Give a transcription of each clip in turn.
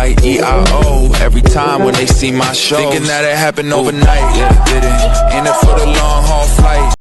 like EIO every time when they see my show. Thinking that it happened overnight, yeah, it didn't. In it for the long haul flight.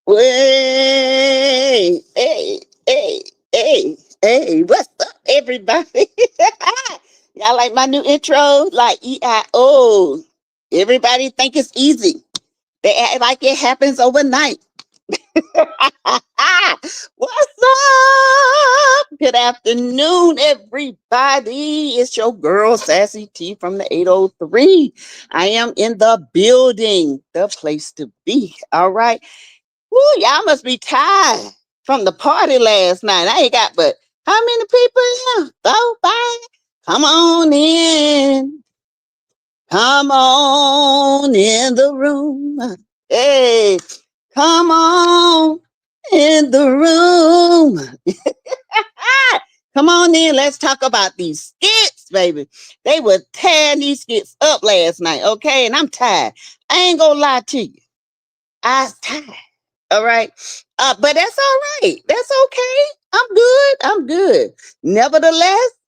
Hey, hey, hey, hey, hey, what's up, everybody? Y'all like my new intro? Like EIO. Everybody think it's easy. They act like it happens overnight. What's up? Good afternoon, everybody. It's your girl, Sassy T from the 803. I am in the building, the place to be. All right. Woo, y'all must be tired from the party last night. I ain't got but how many people here? 4, 5. Come on in. Come on in the room. Hey, come on in the room. Come on in. Let's talk about these skits, baby. They were tearing these skits up last night, okay? And I'm tired. I ain't gonna lie to you. I was tired. All right. But that's all right. That's okay. I'm good. I'm good.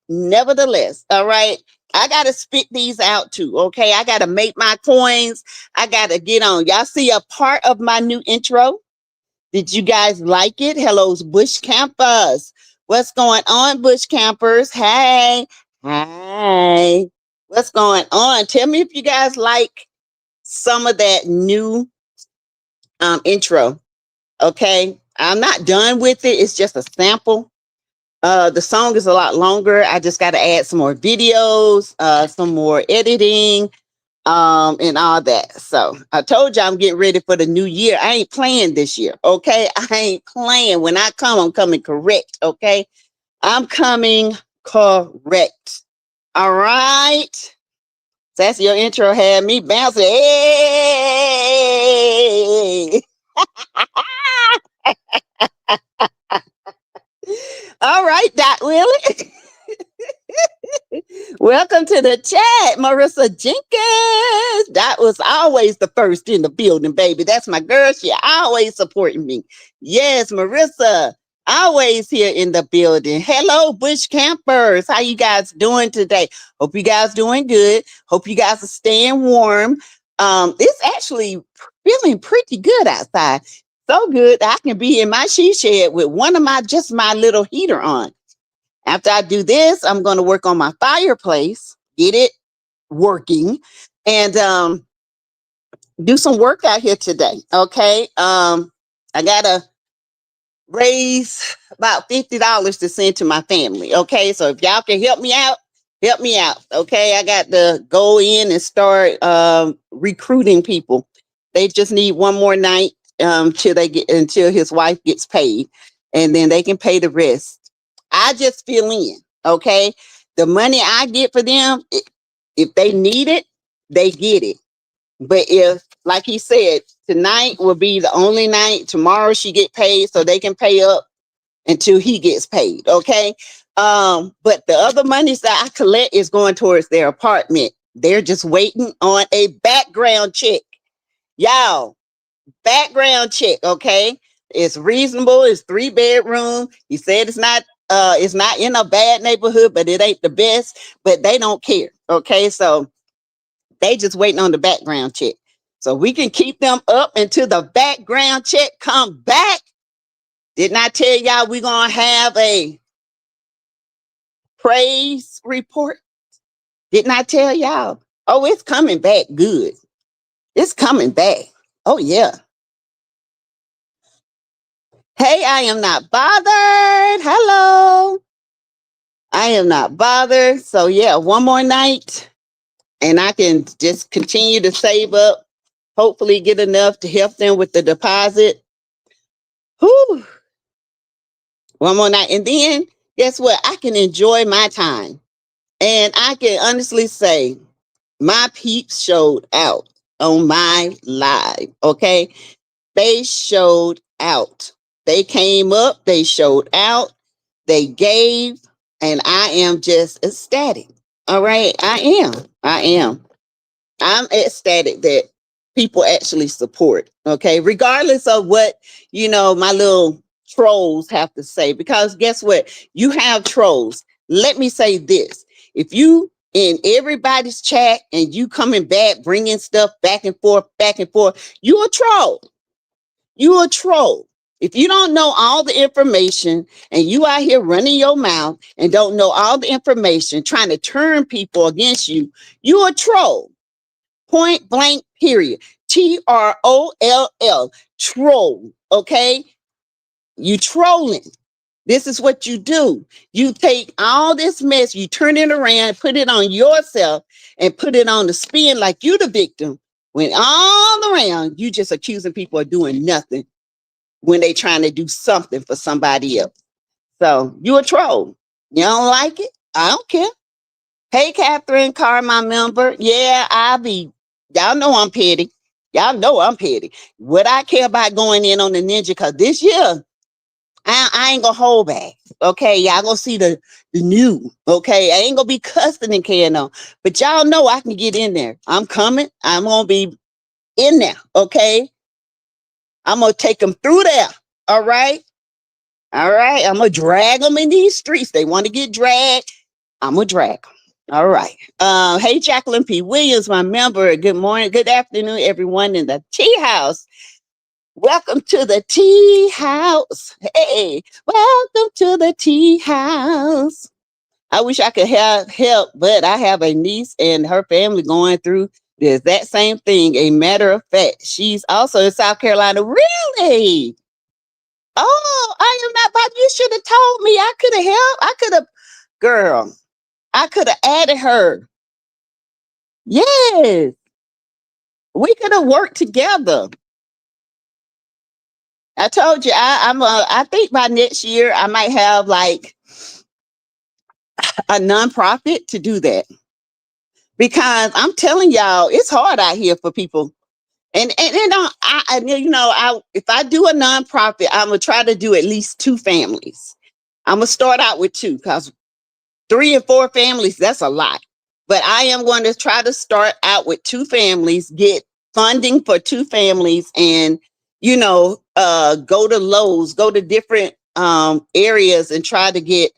Nevertheless, all right. I got to spit these out too. Okay. I got to make my coins. I got to get on. Y'all see a part of my new intro? Did you guys like it? Hello's Bush Campers. What's going on, Bush Campers? Hey. Hi. What's going on? Tell me if you guys like some of that new intro. Okay, I'm not done with it. It's just a sample. The song is a lot longer. I just got to add some more videos, some more editing, and all that. So I told you I'm getting ready for the new year. I ain't playing this year. Okay, I ain't playing. When I come, I'm coming correct. Okay, I'm coming correct. All right. That's your intro had me bouncing. Hey. All right, Doc Willie. Welcome to the chat, Marissa Jenkins. That was always the first in the building, baby. That's my girl. She always supporting me. Yes, Marissa, always here in the building. Hello, bush campers. How you guys doing today? Hope you guys doing good. Hope you guys are staying warm. It's actually feeling pretty good outside. So good that I can be in my she shed with one of my little heater on. After I do this, I'm going to work on my fireplace, get it working, and do some work out here today. Okay. I got to raise about $50 to send to my family. Okay. So if y'all can help me out, help me out. Okay. I got to go in and start recruiting people. They just need one more night until his wife gets paid, and then they can pay the rest. I just fill in, okay? The money I get for them, if they need it, they get it. But if, like he said, tonight will be the only night, tomorrow she get paid so they can pay up until he gets paid, okay? But the other monies that I collect is going towards their apartment. They're just waiting on a background check. Y'all, background check, okay? It's reasonable. It's 3-bedroom. He said it's not in a bad neighborhood, but it ain't the best, but they don't care. Okay. So they just waiting on the background check. So we can keep them up until the background check come back. Didn't I tell y'all we're going to have a praise report? Didn't I tell y'all? Oh, it's coming back good. It's coming back. Oh, yeah. Hey, I am not bothered. Hello. I am not bothered. So yeah, one more night and I can just continue to save up, hopefully get enough to help them with the deposit. Whew. One more night. And then guess what? I can enjoy my time. And I can honestly say my peeps showed out on my live. Okay. They showed out. They came up, they showed out, they gave, and I am just ecstatic. All right. I am. I'm ecstatic that people actually support. Okay. Regardless of what, my little trolls have to say, because guess what? You have trolls. Let me say this. If you in everybody's chat and you coming back, bringing stuff back and forth, you a troll. You a troll. If you don't know all the information and you out here running your mouth and don't know all the information, trying to turn people against you, you a troll. Point blank, period. TROLL, troll. Okay? You trolling. This is what you do. You take all this mess, you turn it around, put it on yourself, and put it on the spin like you the victim. When all around, you just accusing people of doing nothing when they trying to do something for somebody else. So you a troll. You don't like it? I don't care. Hey, Catherine Carr, my member. Yeah, y'all know I'm petty. Y'all know I'm petty. What I care about going in on the ninja, because this year, I ain't gonna hold back. Okay, y'all gonna see the new. Okay, I ain't gonna be cussing and carrying on. But y'all know I can get in there. I'm coming. I'm gonna be in there. Okay, I'm gonna take them through there. All right. All right. I'm gonna drag them in these streets. They want to get dragged. I'm gonna drag them. All right. Hey, Jacqueline P. Williams, my member. Good morning. Good afternoon, everyone in the tea house. Welcome to the tea house. Hey, welcome to the tea house. I wish I could have help, but I have a niece and her family going through the exact same thing. A matter of fact, she's also in South Carolina. Really? Oh, I am not, but you should have told me. I could have helped. Girl, I could have added her. Yes, we could have worked together. I told you, I think by next year I might have like a nonprofit to do that, because I'm telling y'all, it's hard out here for people. And if I do a nonprofit, I'm gonna try to do at least 2 families. I'm gonna start out with 2, because 3 and 4 families, that's a lot. But I am going to try to start out with 2 families, get funding for 2 families, and go to Lowe's, go to different areas and try to get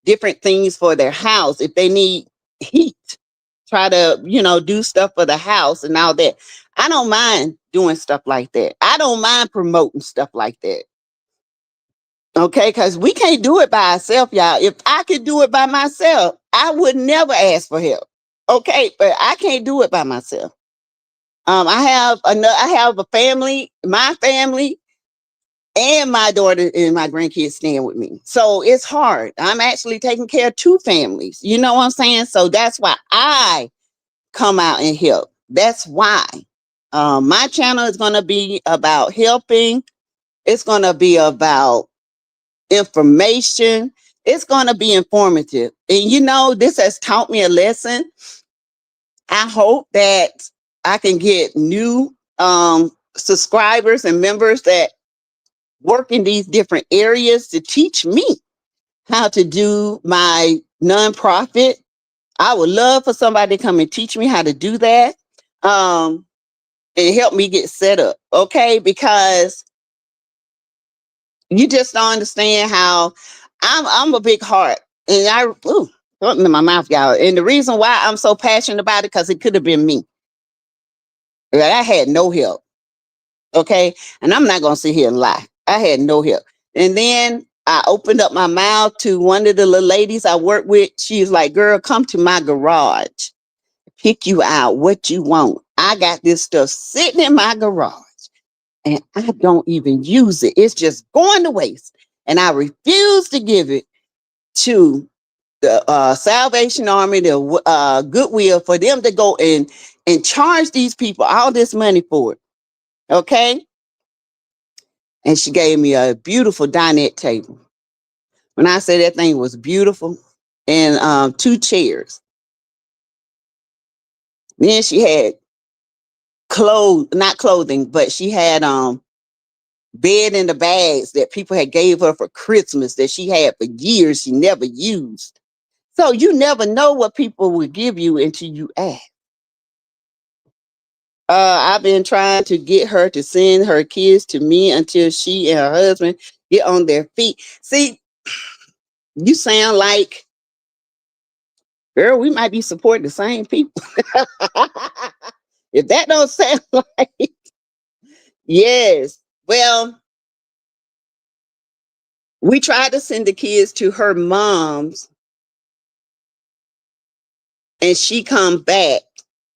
different things for their house. If they need heat, try to, do stuff for the house and all that. I don't mind doing stuff like that. I don't mind promoting stuff like that. Okay, because we can't do it by ourselves, y'all. If I could do it by myself, I would never ask for help. Okay, but I can't do it by myself. I have a family, my family, and my daughter and my grandkids staying with me. So it's hard. I'm actually taking care of 2 families. You know what I'm saying? So that's why I come out and help. That's why. My channel is going to be about helping. It's going to be about information. It's going to be informative. And this has taught me a lesson. I hope that I can get new subscribers and members that work in these different areas to teach me how to do my nonprofit. I would love for somebody to come and teach me how to do that, and help me get set up. Okay, because you just don't understand how I'm a big heart, and something in my mouth, y'all. And the reason why I'm so passionate about it, because it could have been me. I had no help. Okay, and I'm not gonna sit here and lie. I had no help. And then I opened up my mouth to one of the little ladies I work with. She's like, "Girl, come to my garage, pick you out what you want. I got this stuff sitting in my garage and I don't even use it. It's just going to waste. And I refuse to give it to the Salvation Army, the Goodwill, for them to go and charge these people all this money for it." Okay. And she gave me a beautiful dinette table. When I say that thing was beautiful, and 2 chairs. Then she had not clothing, but she had bed in the bags that people had gave her for Christmas that she had for years she never used. So you never know what people will give you until you ask. I've been trying to get her to send her kids to me until she and her husband get on their feet. See, you sound like, girl, we might be supporting the same people. If that don't sound like, yes. Well, we tried to send the kids to her mom's, and she come back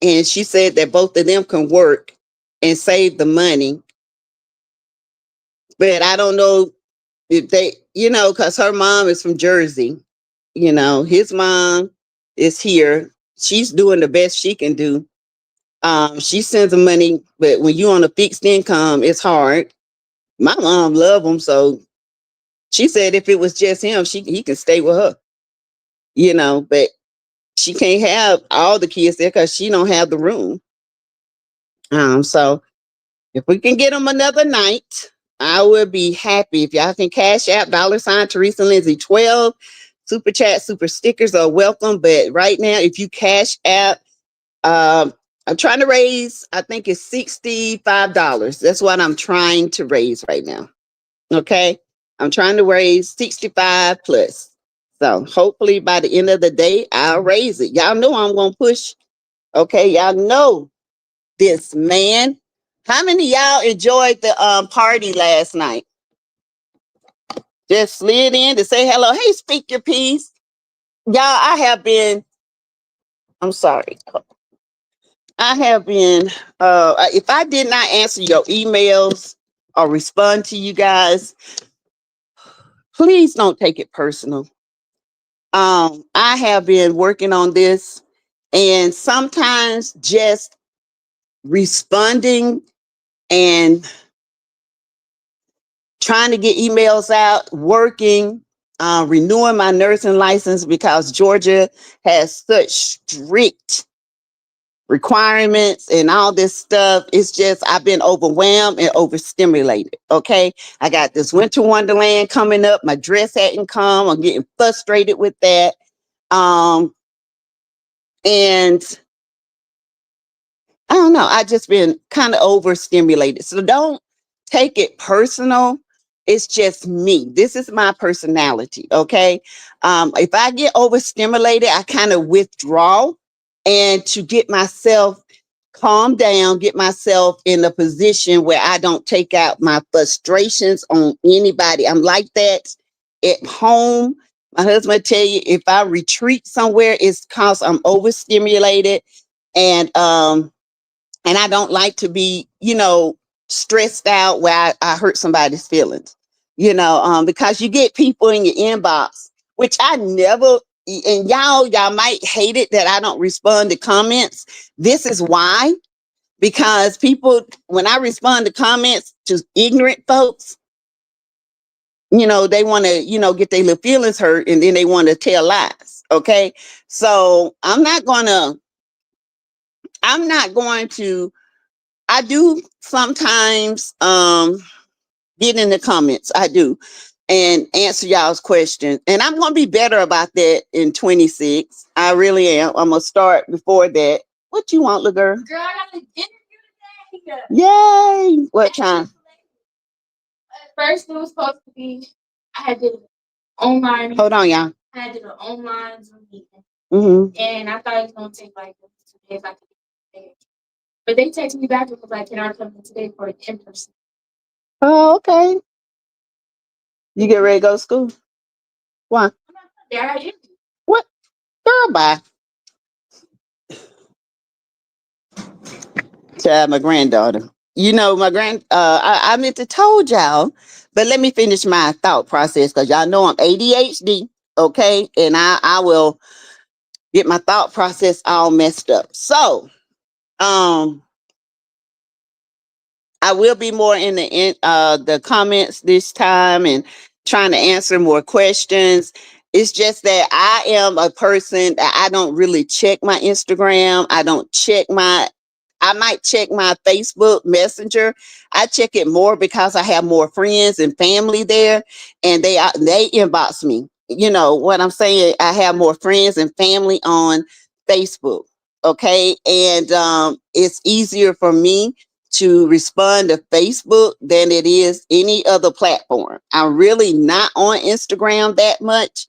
and she said that both of them can work and save the money. But I don't know if they, because her mom is from Jersey. His mom is here. She's doing the best she can do. She sends the money, but when you on a fixed income, it's hard. My mom love him, so she said if it was just him, he can stay with her. But she can't have all the kids there because she don't have the room. So if we can get them another night, I would be happy. If y'all can cash out $ Teresa Lindsay 12, super chat, super stickers are welcome. But right now, if you cash out, I'm trying to raise, I think it's $65. That's what I'm trying to raise right now. Okay. I'm trying to raise 65 plus. So hopefully by the end of the day, I'll raise it. Y'all know I'm going to push. Okay. Y'all know this, man. How many of y'all enjoyed the party last night? Just slid in to say hello. Hey, speak your piece. Y'all, I'm sorry. I have been, if I did not answer your emails or respond to you guys, please don't take it personal. I have been working on this, and sometimes just responding and trying to get emails out, working, renewing my nursing license because Georgia has such strict requirements and all this stuff. It's just, I've been overwhelmed and overstimulated. Okay. I got this winter wonderland coming up. My dress hadn't come. I'm getting frustrated with that. And I don't know, I just been kind of overstimulated. So don't take it personal. It's just me. This is my personality. Okay. If I get overstimulated, I kind of withdraw, and to get myself calm down, get myself in a position where I don't take out my frustrations on anybody. I'm like that at home. My husband tell you, if I retreat somewhere, it's because I'm overstimulated, and I don't like to be, stressed out where I hurt somebody's feelings, because you get people in your inbox, which I never, and y'all might hate it that I don't respond to comments. This is why, because people, when I respond to comments to ignorant folks, they want to, get their little feelings hurt, and then they want to tell lies. Okay. So I'm not going to, I do sometimes get in the comments. I do, and answer y'all's questions. And I'm gonna be better about that in 26. I really am. I'm gonna start before that. What you want, little girl? Girl, I got an interview today. Yay! What time? First it was supposed to be, I had did an online. Hold on, y'all. I had did an online Zoom meeting. Mm-hmm. And I thought it was gonna take like 2 days. I could get it. But they texted me back and was like, can I come in today for an in-person? Oh, okay. You get ready to go to school? Why? Yeah, I did. What? Girl, bye. Child, my granddaughter. I meant to told y'all, but let me finish my thought process, because y'all know I'm ADHD, okay? And I will get my thought process all messed up. So, I will be more in the comments this time, and trying to answer more questions. It's just that I am a person that I don't really check my Instagram. I might check my Facebook Messenger. I check it more because I have more friends and family there, and they inbox me. You know what I'm saying? I have more friends and family on Facebook. Okay, and it's easier for me to respond to Facebook than it is any other platform. I'm really not on Instagram that much.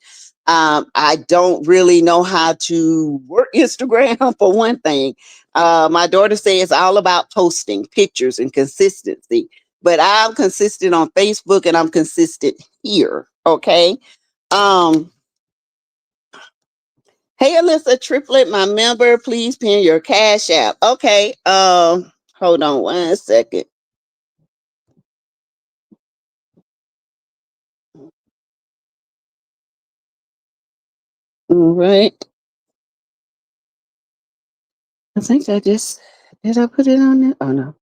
I don't really know how to work Instagram, for one thing. My daughter says it's all about posting pictures and consistency, but I'm consistent on Facebook, and I'm consistent here. Okay. Hey, Alyssa Triplet, my member, please pin your Cash App. Okay. Hold on 1 second. All right. I think did I put it on there? Oh no.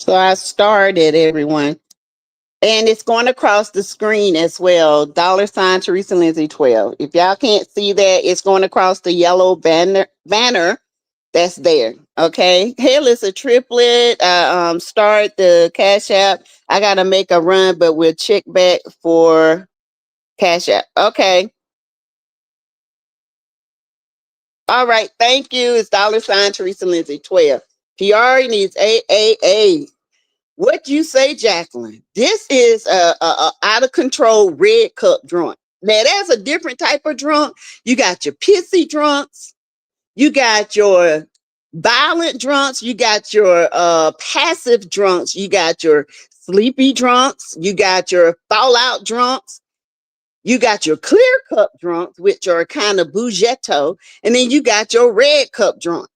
So I started, everyone. And it's going across the screen as well. $ Teresa Lindsay 12. If y'all can't see that, it's going across the yellow banner that's there. Okay. Hey, it's a triplet. Start the Cash App. I gotta make a run, but we'll check back for Cash App. Okay. All right. Thank you. It's $ Teresa Lindsay 12. Piary needs AAA. What you say, Jacqueline? This is a out of control red cup drunk. Now there's a different type of drunk. You got your pissy drunks. You got your violent drunks. You got your passive drunks. You got your sleepy drunks. You got your fallout drunks. You got your clear cup drunks, which are kind of bougetto, and then you got your red cup drunk.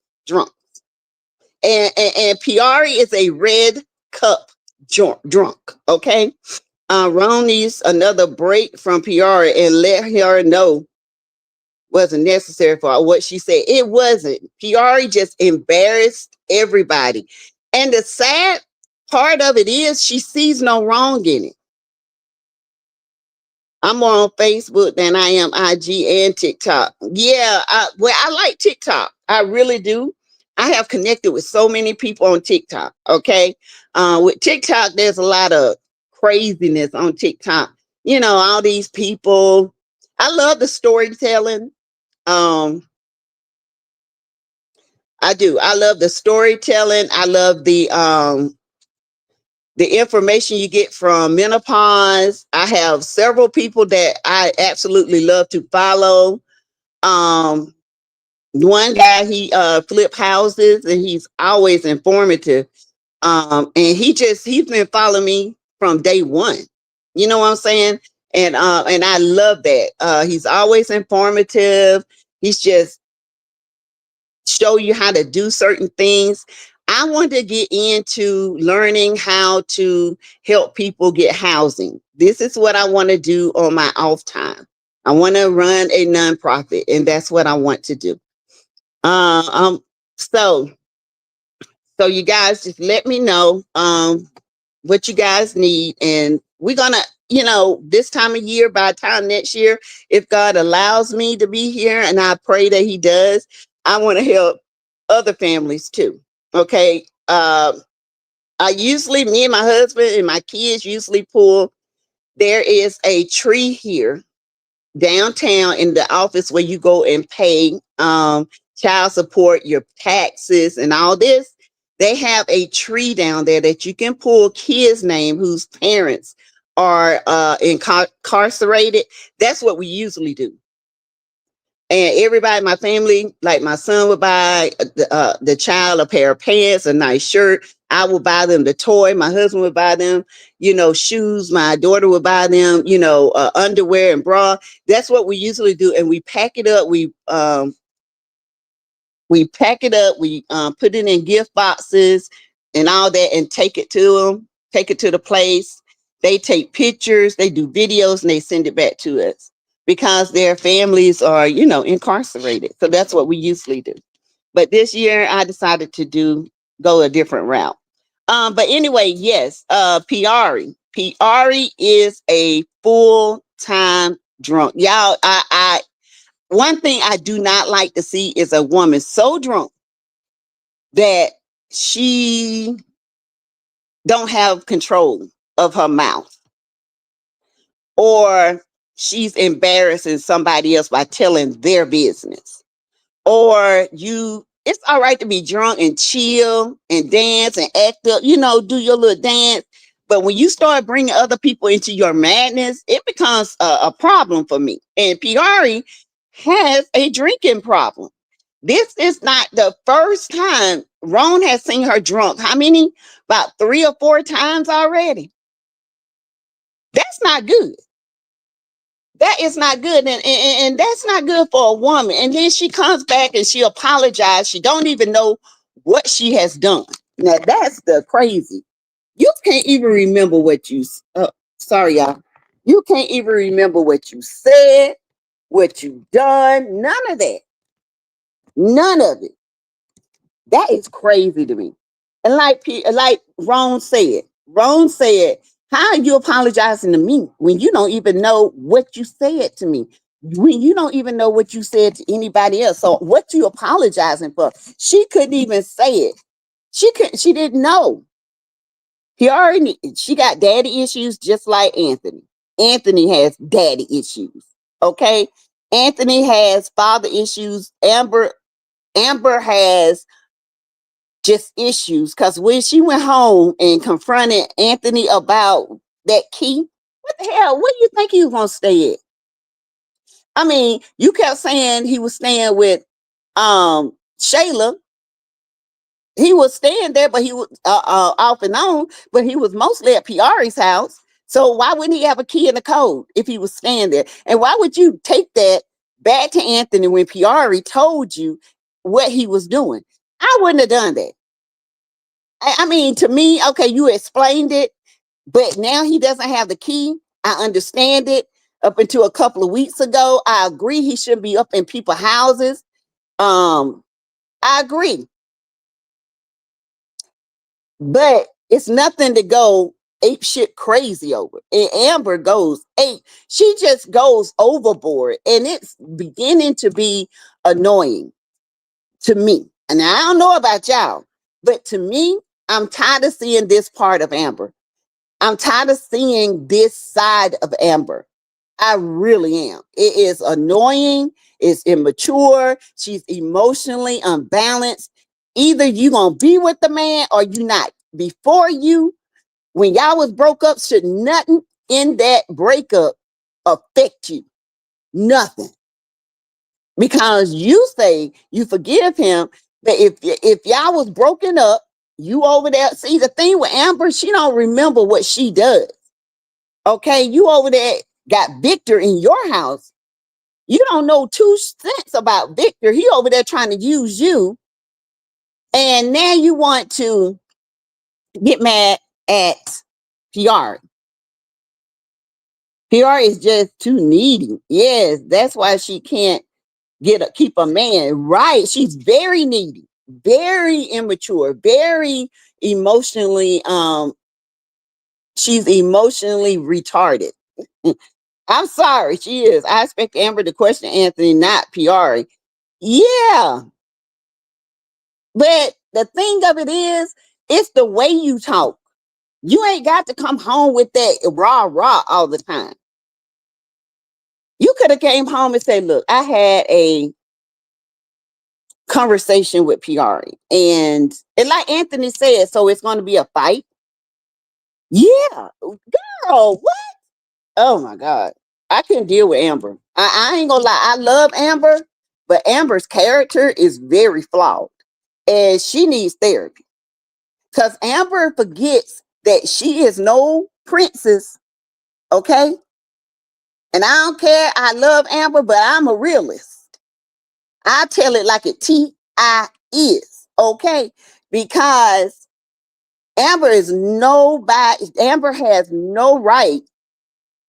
And Piari is a red cup drunk. Okay. Ron needs another break from Piari, and let her know wasn't necessary for what she said. It wasn't. Piari just embarrassed everybody. And the sad part of it is she sees no wrong in it. I'm more on Facebook than I am IG and TikTok. Yeah, I like TikTok. I really do. I have connected with so many people on TikTok. Okay. With TikTok, there's a lot of craziness on TikTok. You know, all these people. I love the storytelling. Um, I do. I love the storytelling. I love the information you get from menopause. I have several people that I absolutely love to follow. Um, One guy, he flip houses and he's always informative. And he's been following me from day one. You know what I'm saying? And I love that. He's always informative. He's just show you how to do certain things. I want to get into learning how to help people get housing. This is what I want to do on my off time. I want to run a nonprofit, and that's what I want to do. Uh, um, so so you guys just let me know what you guys need, and we're gonna, you know, this time of year, by the time next year, if God allows me to be here, and I pray that He does, I want to help other families too. Okay. I usually, me and my husband and my kids usually pull. There is a tree here downtown in the office where you go and pay child support, your taxes, and all this. They have a tree down there that you can pull kids' name whose parents are incarcerated. That's what we usually do. And everybody in my family, like my son would buy the child a pair of pants, a nice shirt. I would buy them the toy. My husband would buy them, you know, shoes. My daughter would buy them, you know, underwear and bra. That's what we usually do. And we pack it up. We pack it up. We put it in gift boxes and all that, and take it to them. Take it to the place. They take pictures. They do videos, and they send it back to us because their families are, you know, incarcerated. So that's what we usually do. But this year, I decided to go a different route. But anyway, yes, Piary. Piary is a full-time drunk. Y'all, I one thing I do not like to see is a woman so drunk that she don't have control of her mouth, or she's embarrassing somebody else by telling their business. Or it's all right to be drunk and chill and dance and act up, you know, do your little dance. But when you start bringing other people into your madness, it becomes a problem for me. And Piari has a drinking problem. This is not the first time. Ron has seen her drunk. How many? About 3 or 4 times already. That's not good. That is not good. And that's not good for a woman. And then she comes back and she apologizes. She don't even know what she has done. Now that's the crazy. You can't even remember what you, sorry, y'all. You can't even remember what you said, what you done. None of that. None of it. That is crazy to me. And like Ron said, how are you apologizing to me when you don't even know what you said to me? When you don't even know what you said to anybody else. So what you apologizing for? She couldn't even say it. She didn't know. She got daddy issues just like Anthony. Anthony has daddy issues. Okay. Anthony has father issues. Amber has just issues, because when she went home and confronted Anthony about that key, what the hell? Where do you think he was gonna stay at? I mean, you kept saying he was staying with Shayla. He was staying there, but he was off and on, but he was mostly at Piari's house. So why wouldn't he have a key in the code if he was staying there? And why would you take that back to Anthony when Piari told you what he was doing? I wouldn't have done that. I mean, to me, okay, you explained it, but now he doesn't have the key. I understand it. Up until a couple of weeks ago, I agree he shouldn't be up in people's houses. I agree. But it's nothing to go ape shit crazy over. And Amber goes ape. She just goes overboard, and it's beginning to be annoying to me. And I don't know about y'all, but to me, I'm tired of seeing this part of Amber. I'm tired of seeing this side of Amber. I really am. It is annoying. It's immature. She's emotionally unbalanced. Either you gonna be with the man or you not. Before you, when y'all was broke up, should nothing in that breakup affect you. Nothing. Because you say you forgive him, but if y'all was broken up, you over there. See, the thing with Amber, she don't remember what she does. Okay, you over there got Victor in your house. You don't know 2 cents about Victor. He over there trying to use you. And now you want to get mad at Piary. Piary is just too needy. Yes, that's why she can't keep a man. Right. She's very needy, very immature, very emotionally, she's emotionally retarded. I'm sorry, she is. I expect Amber to question Anthony, not Piary. Yeah. But the thing of it is, it's the way you talk. You ain't got to come home with that rah all the time. You could have came home and said, look, I had a conversation with Piary. And like Anthony said, so it's going to be a fight. Yeah. Girl, what? Oh my God. I couldn't deal with Amber. I ain't gonna lie. I love Amber, but Amber's character is very flawed. And she needs therapy. Because Amber forgets that she is no princess. Okay. And I don't care. I love Amber, but I'm a realist. I tell it like it T.I. is. Okay. Because Amber is nobody. Amber has no right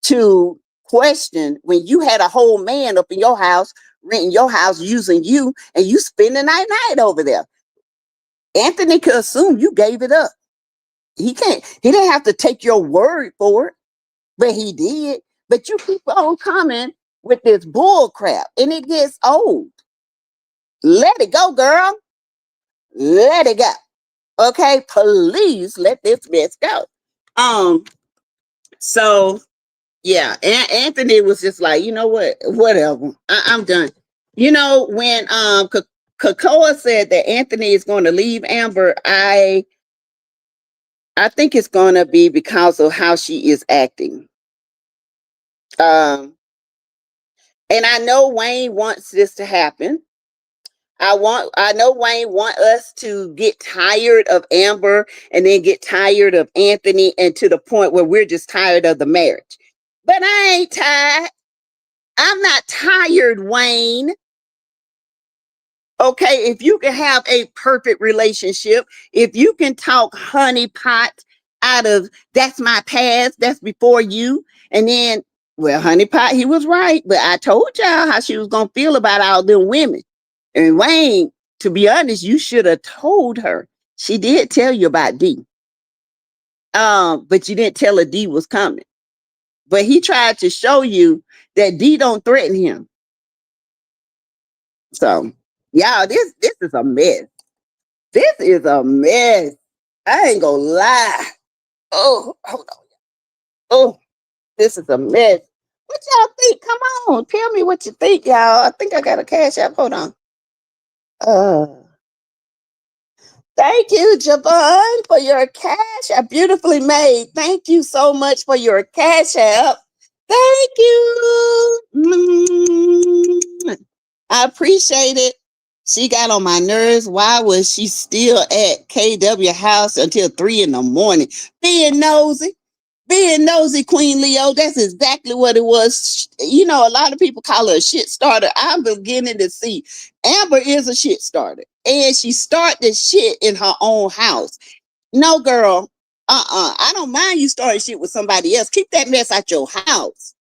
to question when you had a whole man up in your house, renting your house, using you, and you spend the night over there. Anthony could assume you gave it up. He didn't have to take your word for it, but he did. But you keep on coming with this bull crap and it gets old. Let it go, girl. Let it go. Okay, please let this mess go. So yeah, Anthony was just like, you know what, whatever. I'm done. You know, when Kakoa said that Anthony is going to leave Amber, I think it's going to be because of how she is acting. And I know WANE wants this to happen. I know WANE want us to get tired of Amber and then get tired of Anthony and to the point where we're just tired of the marriage. But I ain't tired. I'm not tired, WANE. Okay, if you can have a perfect relationship, if you can talk honeypot out of that's my past, that's before you, and then, well, honeypot, he was right, but I told y'all how she was gonna feel about all them women. And WANE, to be honest, you should have told her. She did tell you about D. But you didn't tell her D was coming. But he tried to show you that D don't threaten him. So, y'all, this is a mess. This is a mess. I ain't gonna lie. Oh, hold on. Oh, this is a mess. What y'all think? Come on, tell me what you think, y'all. I think I got a cash app. Hold on. Thank you, Javon, for your cash app. Beautifully made. Thank you so much for your cash app. Thank you. I appreciate it. She got on my nerves. Why was she still at KW house until 3 a.m? Being nosy. Being nosy, Queen Leo. That's exactly what it was. You know, a lot of people call her a shit starter. I'm beginning to see Amber is a shit starter. And she started shit in her own house. No, girl. I don't mind you starting shit with somebody else. Keep that mess out your house.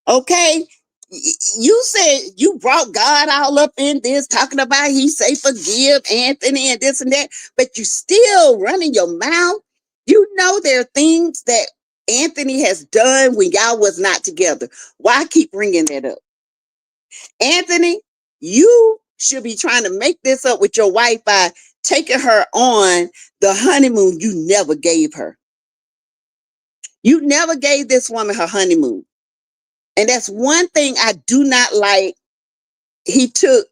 Okay? You said you brought God all up in this, talking about he say forgive Anthony and this and that, but you still running your mouth. You know there are things that Anthony has done when y'all was not together. Why keep bringing that up? Anthony, you should be trying to make this up with your wife by taking her on the honeymoon you never gave her. You never gave this woman her honeymoon. And that's one thing I do not like. He took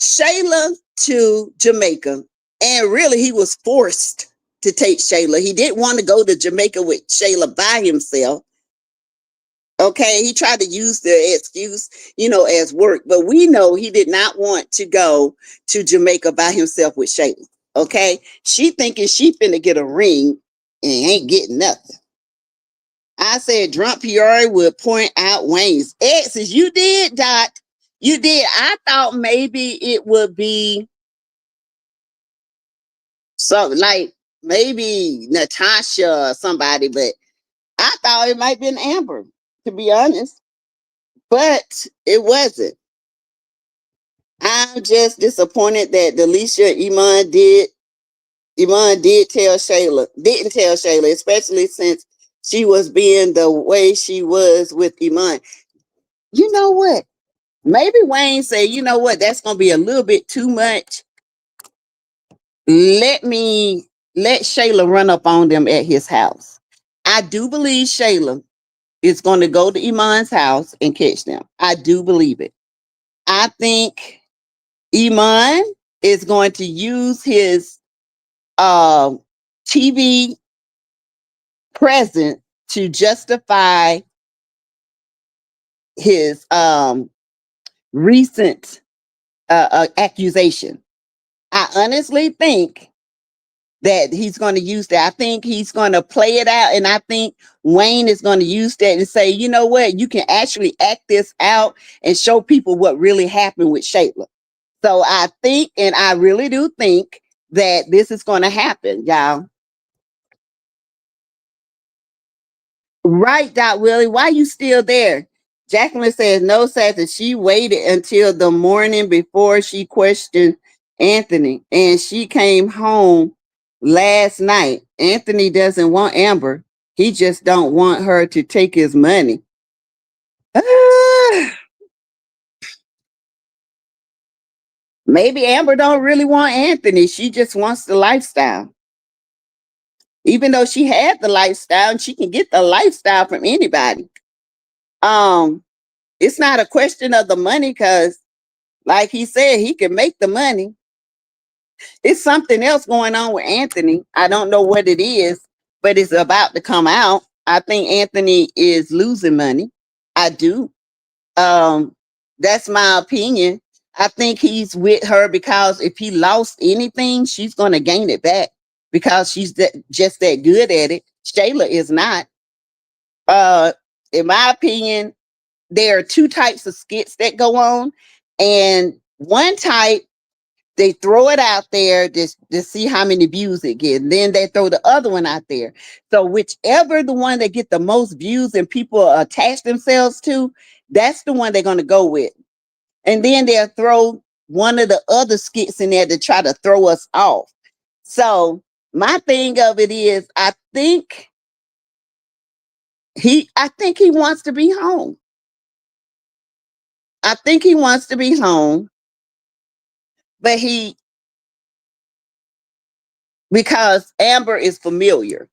Shayla to Jamaica, and really he was forced to take Shayla. He didn't want to go to Jamaica with Shayla by himself. Okay, he tried to use the excuse, as work, but we know he did not want to go to Jamaica by himself with Shayla. Okay, she thinking she finna get a ring and ain't getting nothing. I said drunk Piary would point out WANE's exes. You did, Dot. You did. I thought maybe it would be something like maybe Natasha or somebody, but I thought it might be an Amber, to be honest. But it wasn't. I'm just disappointed that Delisha Iman didn't tell Shayla, especially since she was being the way she was with Iman. You know what? Maybe WANE said, you know what, that's gonna be a little bit too much. Let Shayla run up on them at his house. I do believe Shayla is going to go to Iman's house and catch them. I do believe it. I think Iman is going to use his TV presence to justify his recent accusation. I honestly think that he's going to use that. I think he's going to play it out, and I think WANE is going to use that and say, you know what, you can actually act this out and show people what really happened with Shayla. So I think, and I really do think that this is going to happen, y'all. Right, Dot Willie, why you still there? Jacqueline says no, Sassy. She waited until the morning before she questioned Anthony, and she came home last night. Anthony doesn't want Amber. He just don't want her to take his money. Maybe Amber don't really want Anthony. She just wants the lifestyle. Even though she had the lifestyle, and she can get the lifestyle from anybody. It's not a question of the money, because like he said, he can make the money. It's something else going on with Anthony. I don't know what it is, but it's about to come out. I think Anthony is losing money. I do. That's my opinion. I think he's with her because if he lost anything, she's going to gain it back because she's just that good at it. Shayla is not. In my opinion, there are two types of skits that go on, and one type, they throw it out there to see how many views it gets. And then they throw the other one out there. So whichever the one that get the most views and people attach themselves to, that's the one they're going to go with. And then they'll throw one of the other skits in there to try to throw us off. So my thing of it is, I think he wants to be home. I think he wants to be home, but because Amber is familiar.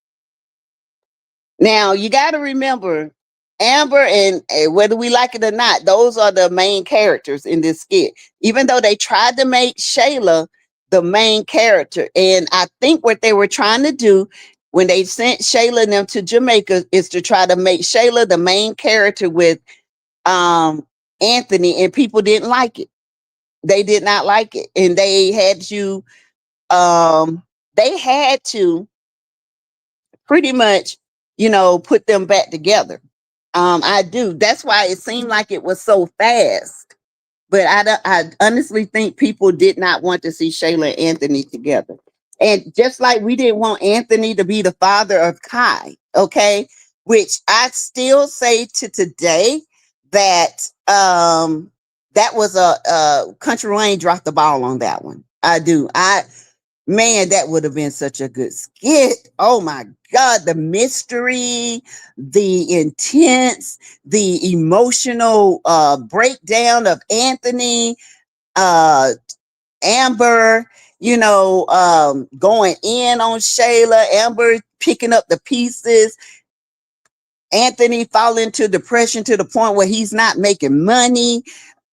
Now you got to remember, Amber and whether we like it or not, those are the main characters in this skit. Even though they tried to make Shayla the main character, and I think what they were trying to do when they sent Shayla and them to Jamaica is to try to make Shayla the main character with Anthony, and people didn't like it. They did not like it, and they had to pretty much, put them back together. I do. That's why it seemed like it was so fast. But I honestly think people did not want to see Shayla and Anthony together. And just like we didn't want Anthony to be the father of Kai, okay? Which I still say to today that that was a Kountry WANE dropped the ball on that one. I do. Man, that would have been such a good skit. Oh my God, the mystery, the intense, the emotional breakdown of Anthony. Amber, going in on Shayla, Amber picking up the pieces, Anthony falling into depression to the point where he's not making money.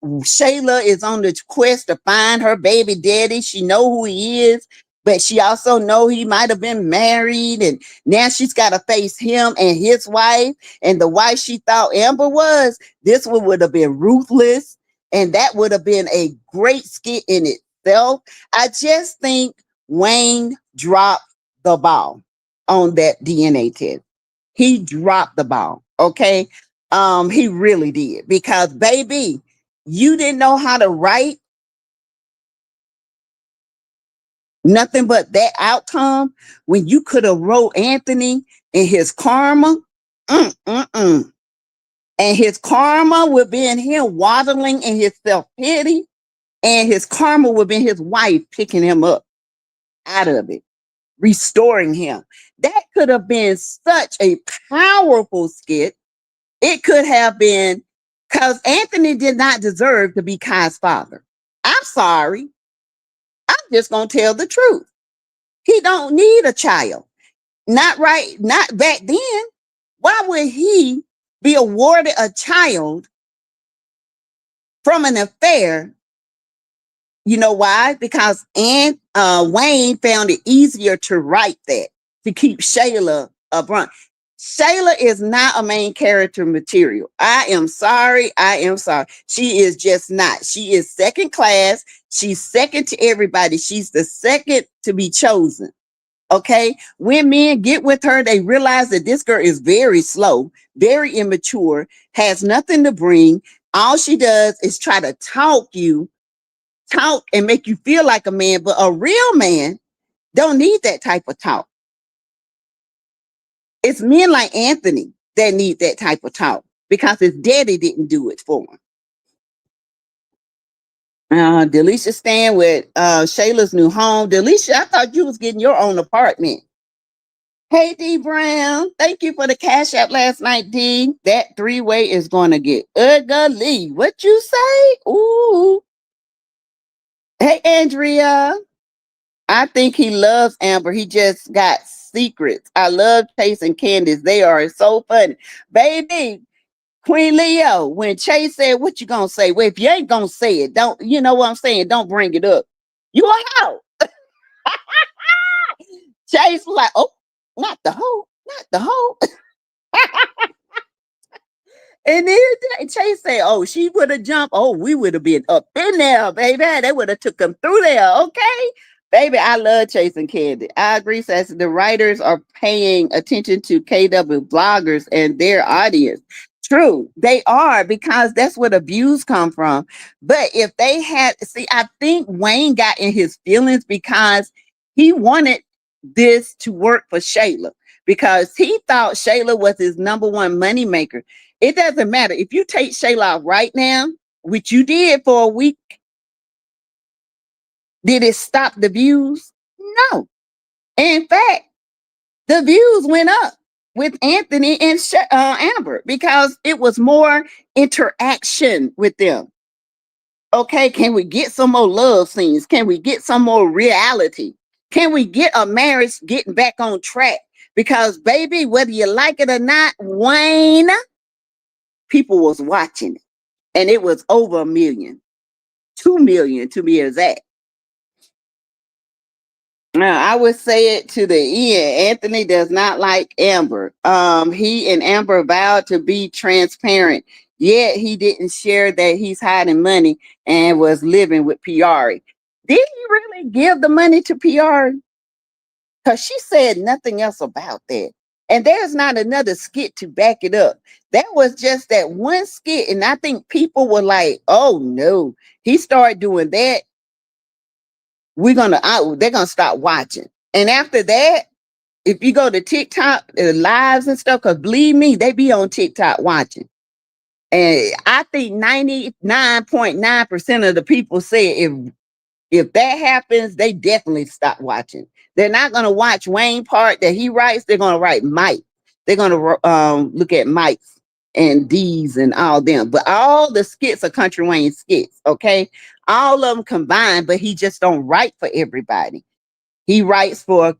Shayla is on the quest to find her baby daddy. She know who he is, but she also know he might have been married, and now she's got to face him and his wife, and the wife she thought Amber was. This one would have been ruthless, and that would have been a great skit in itself. I just think WANE dropped the ball on that DNA test. He dropped the ball. Okay. He really did, because baby, you didn't know how to write nothing but that outcome when you could have wrote Anthony and his karma. And his karma would be in him waddling in his self-pity, and his karma would be his wife picking him up out of it, restoring him. That could have been such a powerful skit. It could have been, because Anthony did not deserve to be Kai's father. I'm sorry. I'm just going to tell the truth. He don't need a child. Not right, not back then. Why would he be awarded a child from an affair? You know why? Because WANE found it easier to write that, to keep Shayla upfront. Shayla is not a main character material. I am sorry. She is just not. She is second class. She's second to everybody. She's the second to be chosen. Okay. When men get with her, they realize that this girl is very slow, very immature, has nothing to bring. All she does is try to talk and make you feel like a man, but a real man don't need that type of talk. It's men like Anthony that need that type of talk, because his daddy didn't do it for him. Delisha staying with Shayla's new home. Delisha, I thought you was getting your own apartment. Hey, D Brown, thank you for the cash app last night, D. That three-way is going to get ugly. What you say? Ooh. Hey, Andrea. I think he loves Amber. He just got secrets. I love Chase and Candace. They are so funny. Baby, Queen Leo, when Chase said, what you gonna say? Well, if you ain't gonna say it, don't, you know what I'm saying? Don't bring it up. You out. Chase was like, oh, not the hoe. And then Chase said, oh, she would have jumped. Oh, we would have been up in there, baby. They would have took him through there. Okay. Baby, I love Chase and Candy. I agree, says the writers are paying attention to KW bloggers and their audience. True, they are, because that's where the views come from. But if they had, see, I think WANE got in his feelings because he wanted this to work for Shayla, because he thought Shayla was his number one moneymaker. It doesn't matter. If you take Shayla out right now, which you did for a week, did it stop the views? No. In fact, the views went up with Anthony and Amber, because it was more interaction with them. Okay, can we get some more love scenes? Can we get some more reality? Can we get a marriage getting back on track? Because baby, whether you like it or not, WANE, people was watching it, and it was over 1 million, 2 million to be exact. Now, I would say it to the end. Anthony does not like Amber. He and Amber vowed to be transparent, yet he didn't share that he's hiding money and was living with Piary. Did he really give the money to Piary? Because she said nothing else about that. And there's not another skit to back it up. That was just that one skit. And I think people were like, oh no, he started doing that. They're gonna stop watching. And after that, if you go to TikTok lives and stuff, because believe me, they be on TikTok watching. And I think 99.9% of the people say if that happens, they definitely stop watching. They're not gonna watch WANE part that he writes. They're gonna write Mike. They're gonna look at Mike's and D's and all them. But all the skits are Country WANE skits. Okay, all of them combined, but he just don't write for everybody. He writes for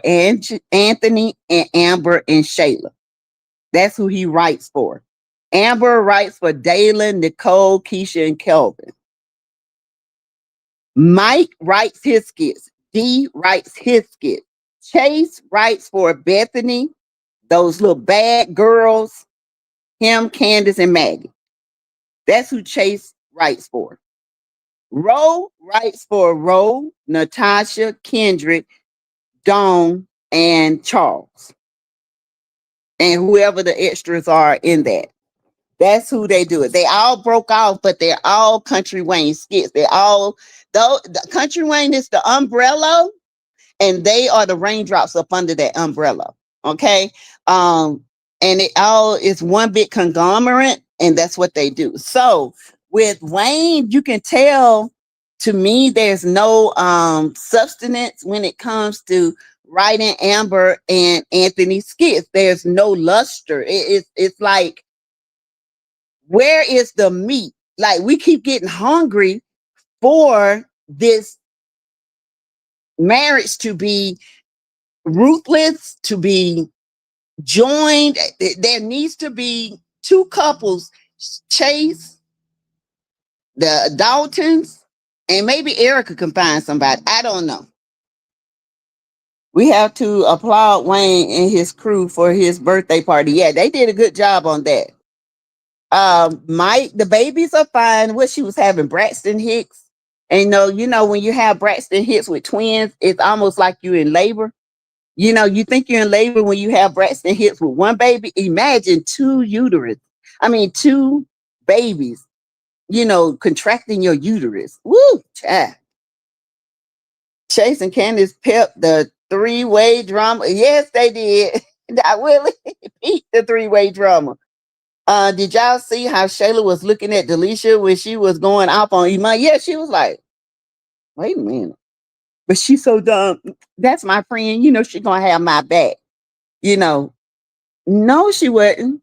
Anthony and Amber and Shayla. That's who he writes for. Amber writes for Dalen, Nicole, Keisha, and Kelvin. Mike writes his skits. Dee writes his skits. Chase writes for Bethany, those little bad girls, him, Candace, and Maggie. That's who Chase writes for. Ro writes for Ro, Natasha, Kendrick, Dawn, and Charles. And whoever the extras are in that. That's who they do it. They all broke off, but they're all Country Wayne skits. They're all, though, the Country Wayne is the umbrella, and they are the raindrops up under that umbrella. Okay. And it all is one big conglomerate, and that's what they do. So with Wayne, you can tell, to me, there's no substance when it comes to writing Amber and Anthony skits. There's no luster. It's like, where is the meat? Like, we keep getting hungry for this marriage to be ruthless, to be joined. There needs to be two couples, Chase, the Daltons, and maybe Erica can find somebody. I don't know. We have to applaud Wayne and his crew for his birthday party. Yeah, they did a good job on that. Mike, the babies are fine. What she was having, Braxton Hicks. And when you have Braxton Hicks with twins, it's almost like you're in labor. You think you're in labor when you have Braxton Hicks with one baby. Imagine two babies, contracting your uterus. Woo, child. Chase and Candace Pep, the three-way drama. Yes, they did. I will repeat the three-way drama. Did y'all see how Shayla was looking at Delisha when she was going off on Iman? Yeah, she was like, wait a minute. But she's so dumb. That's my friend. She's going to have my back. No, she wasn't.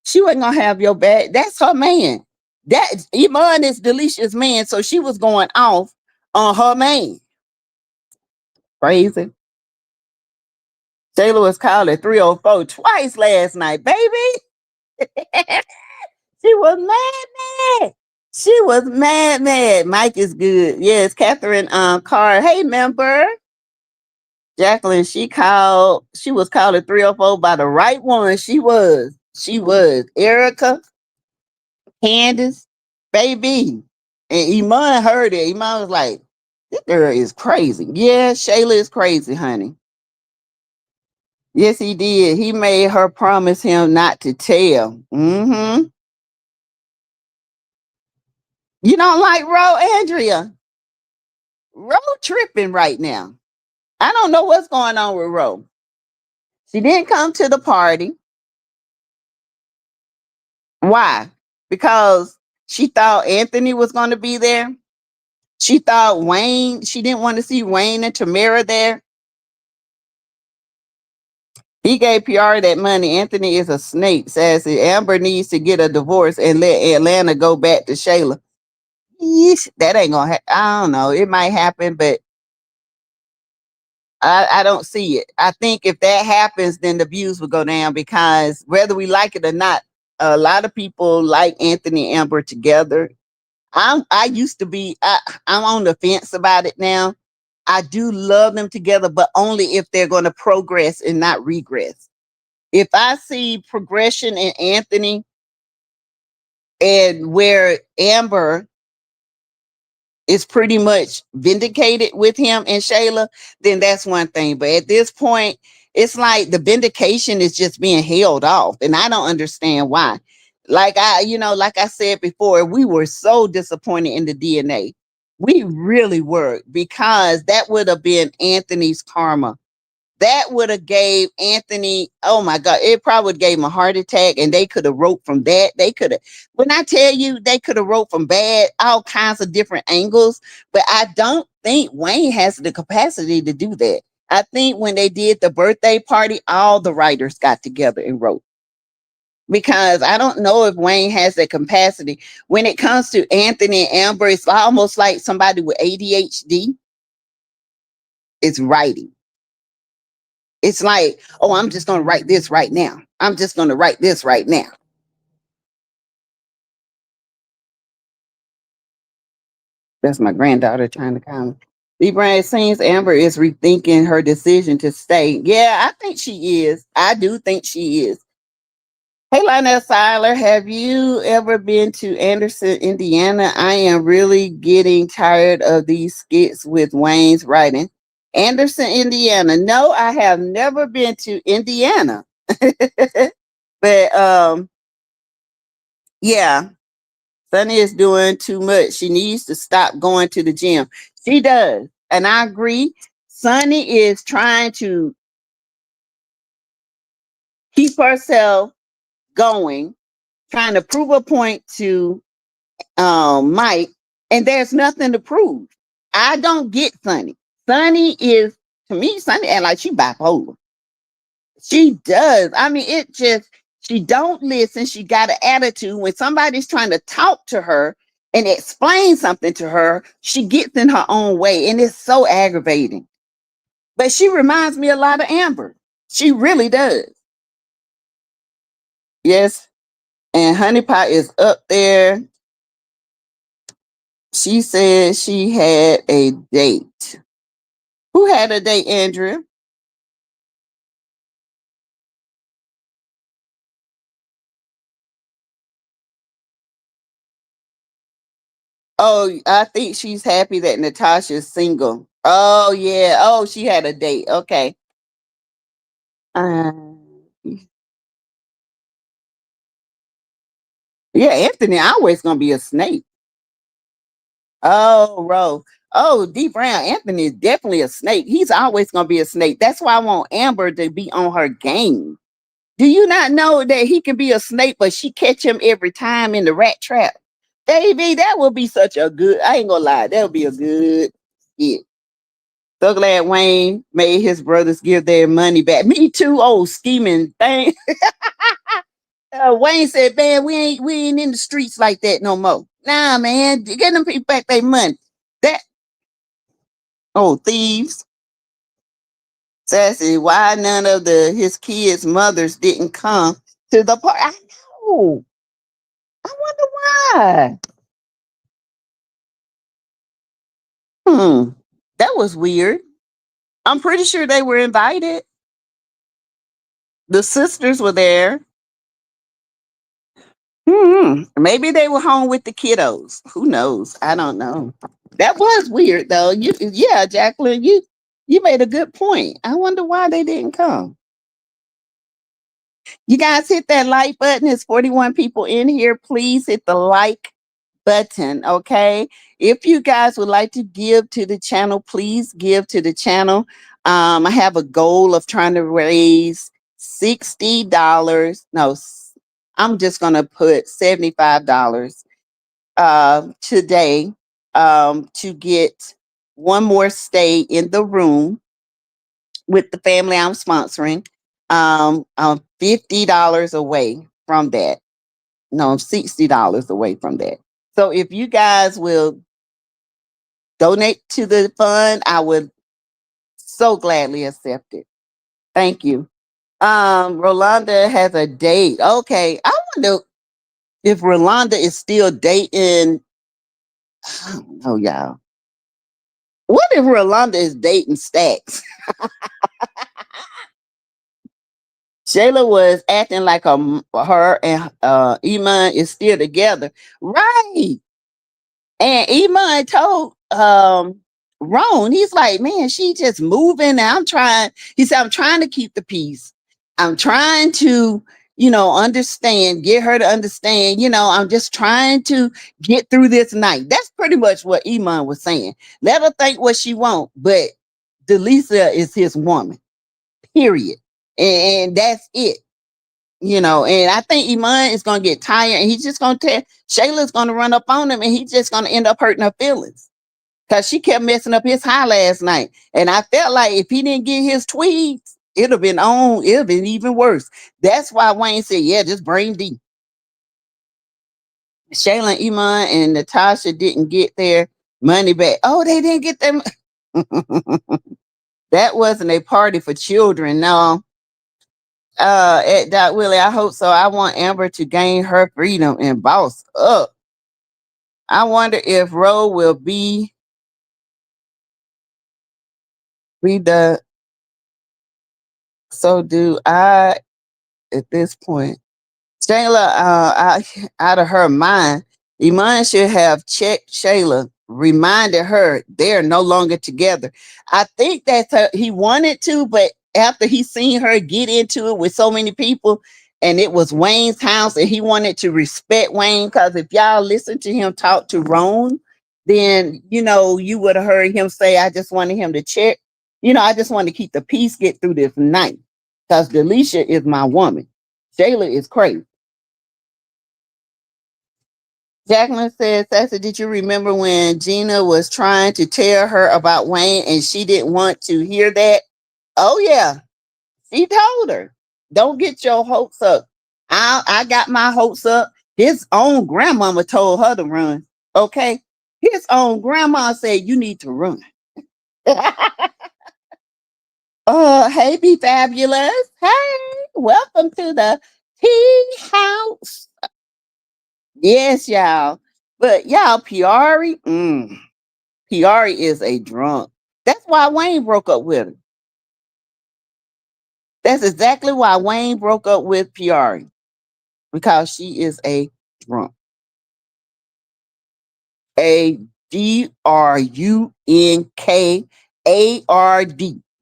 She wasn't going to have your back. That's her man. That Iman is Delisha's man. So she was going off on her man. Crazy. Shayla was called at 304 twice last night, baby. She was mad. She was mad. Mike is good. Yes, Catherine Carr. Hey, member. Jacqueline, she was called at 304 by the right one. She was. Erica, Candace, baby. And Iman heard it. Iman was like, this girl is crazy. Yeah, Shayla is crazy, honey. Yes, he did. He made her promise him not to tell. Mm-hmm. You don't like Ro, Andrea? Ro tripping right now. I don't know what's going on with Ro. She didn't come to the party. Why? Because she thought Anthony was going to be there. She thought Wayne, she didn't want to see Wayne and Tamara there. He gave Piary that money. Anthony is a snake, says Amber needs to get a divorce and let Atlanta go back to Shayla. Yeesh, that ain't gonna happen. I don't know. It might happen, but I don't see it. I think if that happens, then the views will go down, because whether we like it or not, a lot of people like Anthony and Amber together. I'm on the fence about it now. I do love them together, but only if they're going to progress and not regress. If I see progression in Anthony and where Amber is pretty much vindicated with him and Shayla, then that's one thing. But at this point, it's like the vindication is just being held off, and I don't understand why. Like I said before, we were so disappointed in the DNA. We really were, because that would have been Anthony's karma. That would have gave Anthony, oh my God, it probably would gave him a heart attack, and they could have wrote from that. They could have, when I tell you, they could have wrote from bad, all kinds of different angles. But I don't think Wayne has the capacity to do that. I think when they did the birthday party, all the writers got together and wrote. because I don't know if Wayne has that capacity. When it comes to Anthony and Amber, it's almost like somebody with ADHD. It's writing. It's like, oh, I'm just going to write this right now. I'm just going to write this right now. That's my granddaughter trying to comment. D. Brand seems Amber is rethinking her decision to stay. Yeah, I think she is. I do think she is. Hey, Lionel Seiler, have you ever been to Anderson, Indiana? I am really getting tired of these skits with Wayne's writing. Anderson, Indiana. No, I have never been to Indiana. But yeah, Sunny is doing too much. She needs to stop going to the gym. She does. And I agree. Sunny is trying to keep herself going, trying to prove a point to Mike, and there's nothing to prove. I don't get Sunny. Sunny is, to me, Sunny and like she bipolar. She does. I mean, it just, she don't listen. She got an attitude. When somebody's trying to talk to her and explain something to her, she gets in her own way, and it's so aggravating. But she reminds me a lot of Amber. She really does. Yes. And Honeypot is up there. She said she had a date. Who had a date, Andrea? Oh, I think she's happy that Natasha's single. Oh, yeah. Oh, she had a date. Okay. Yeah, Anthony always gonna be a snake. Oh, Ro. Oh, D Brown. Anthony is definitely a snake. He's always gonna be a snake. That's why I want Amber to be on her game. Do you not know that he can be a snake, but she catch him every time in the rat trap? Baby, that would be such a good, I ain't gonna lie, that would be a good hit. So glad Wayne made his brothers give their money back. Me too, old scheming thing. Wayne said, man, we ain't in the streets like that no more. Nah, man, get them people back their money. That, oh, thieves. Sassy, why none of his kids' mothers didn't come to the party? I know. I wonder why. That was weird. I'm pretty sure they were invited. The sisters were there. Maybe they were home with the kiddos. Who knows? I don't know. That was weird though. Yeah, Jacqueline, you made a good point. I wonder why they didn't come. You guys hit that like button. There's 41 people in here. Please hit the like button, okay? If you guys would like to give to the channel, please give to the channel. I have a goal of trying to raise $60. No, I'm just gonna put $75 today to get one more stay in the room with the family I'm sponsoring. I'm $50 away from that. No, I'm $60 away from that. So if you guys will donate to the fund, I would so gladly accept it. Thank you. Rolanda has a date. Okay. I wonder if Rolanda is still dating. I don't know, y'all. What if Rolanda is dating Stacks? Shayla was acting like her and Iman is still together. Right. And Iman told Ron, he's like, man, she just moving. He said, I'm trying to keep the peace. I'm trying to, understand, get her to understand, I'm just trying to get through this night. That's pretty much what Iman was saying. Let her think what she wants, but Delisa is his woman, period. And that's it. And I think Iman is going to get tired, and he's just going to tell Shayla's going to run up on him, and he's just going to end up hurting her feelings because she kept messing up his high last night. And I felt like if he didn't get his tweeds, It'd have been on. It'd have been even worse. That's why Wayne said, "Yeah, just bring D." Shayla, Iman, and Natasha didn't get their money back. Oh, they didn't get them. That wasn't a party for children. No. At Dot Willie, I hope so. I want Amber to gain her freedom and boss up. I wonder if Ro will be the. So do I at this point. Shayla, out of her mind, Iman should have checked Shayla, reminded her they're no longer together. I think he wanted to, but after he seen her get into it with so many people, and it was Wayne's house, and he wanted to respect Wayne, because if y'all listen to him talk to Ron, then you would have heard him say, "I just wanted him to check. I just want to keep the peace, get through this night, because Delisha is my woman. Shayla is crazy." Jacqueline says, "Sassy, did you remember when Gina was trying to tell her about Wayne and she didn't want to hear that?" Oh, yeah. She told her, "Don't get your hopes up." I got my hopes up. His own grandmama told her to run. Okay. His own grandma said, "You need to run." Hey, Be Fabulous. Hey, welcome to the tea house. Yes, y'all. But y'all, Piary, Piary is a drunk. That's why Wayne broke up with her. That's exactly why Wayne broke up with Piary, because she is a drunk. ADRUNKARD.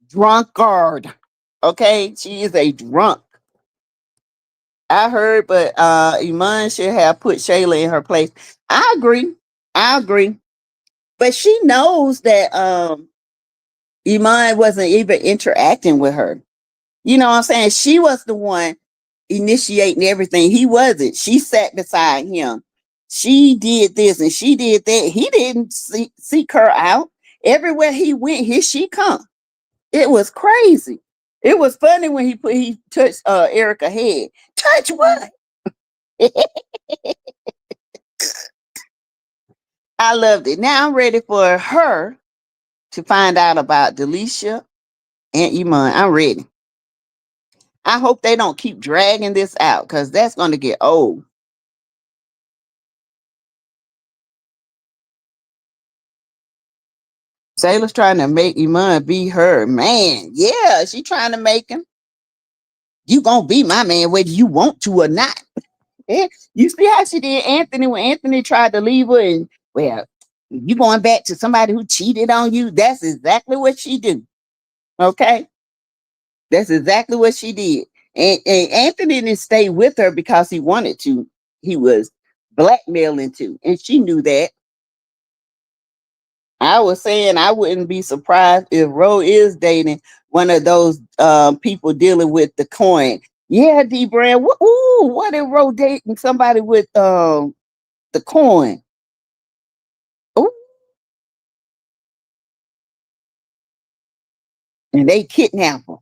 Drunkard. Okay? She is a drunk. I heard, but Iman should have put Shayla in her place. I agree. I agree. But she knows that Iman wasn't even interacting with her. You know what I'm saying? She was the one initiating everything. He wasn't. She sat beside him. She did this and she did that. He didn't seek her out. Everywhere he went, here she come. It was crazy. It was funny when he touched Erica's head. Touch what? I loved it. Now I'm ready for her to find out about Delisha and Iman. I'm ready. I hope they don't keep dragging this out, because that's going to get old. Sailor's trying to make Iman be her man. Yeah, she trying to make him. You gonna be my man whether you want to or not. Yeah. You see how she did Anthony when Anthony tried to leave her, and well, you going back to somebody who cheated on you. That's exactly what she do. Okay, that's exactly what she did. And Anthony didn't stay with her because he wanted to. He was blackmailing to, and she knew that. I was saying I wouldn't be surprised if Ro is dating one of those people dealing with the coin. Yeah, D Brand. What if Ro dating somebody with the coin? Ooh, and they kidnap her.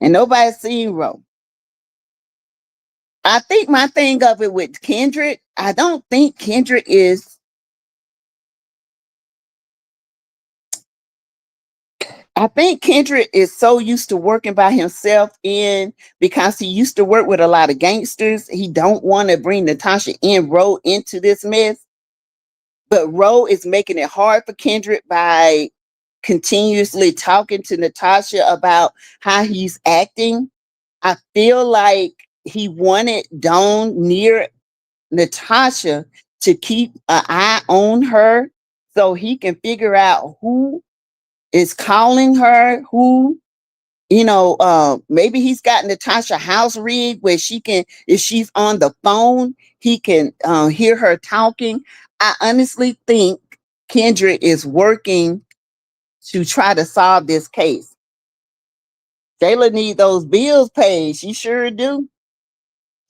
And nobody seen Ro. I think my thing of it with Kendrick, I don't think Kendrick is. I think Kendrick is so used to working by himself, because he used to work with a lot of gangsters. He don't want to bring Natasha and Ro into this mess. But Ro is making it hard for Kendrick by continuously talking to Natasha about how he's acting. I feel like he wanted Dawn near Natasha to keep an eye on her, so he can figure out who is calling her, maybe he's got Natasha house rigged where she can, if she's on the phone, he can hear her talking. I honestly think Kendrick is working to try to solve this case. Jayla need those bills paid. She sure do.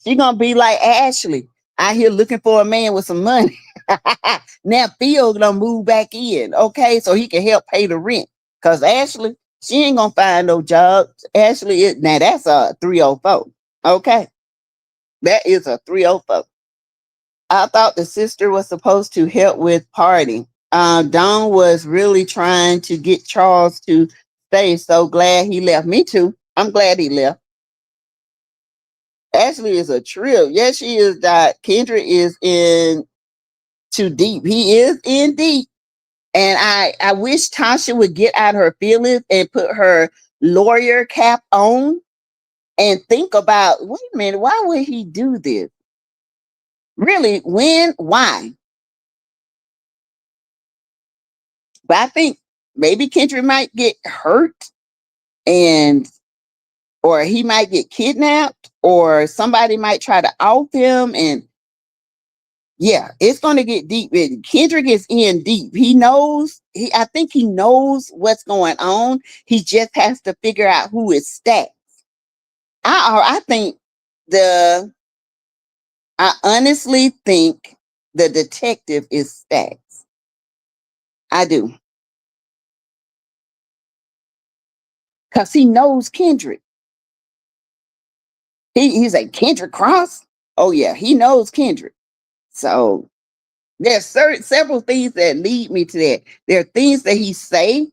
She gonna be like Ashley out here looking for a man with some money. Now Phil gonna move back in, okay, so he can help pay the rent. Cause Ashley, She ain't gonna find no job. Ashley is now that's a 304. Okay. That is a 304. I thought the sister was supposed to help with party. Dawn was really trying to get Charles to stay. So glad he left. Me too. I'm glad he left. Ashley is a trip. Yes, she is. That Kendra is in too deep. He is in deep. And I wish Tasha would get out her feelings and put her lawyer cap on and think about, wait a minute, why would he do this? Really, when, why? But I think maybe Kendra might get hurt and or he might get kidnapped or somebody might try to off him. And yeah, it's going to get deep. Kendrick is in deep. He knows, I think he knows what's going on. He just has to figure out who is Stack. I think I honestly think the detective is Stacks. I do. Because he knows Kendrick. He's a Kendrick Cross. Oh yeah, he knows Kendrick. So there's several things that lead me to that. There are things that he say,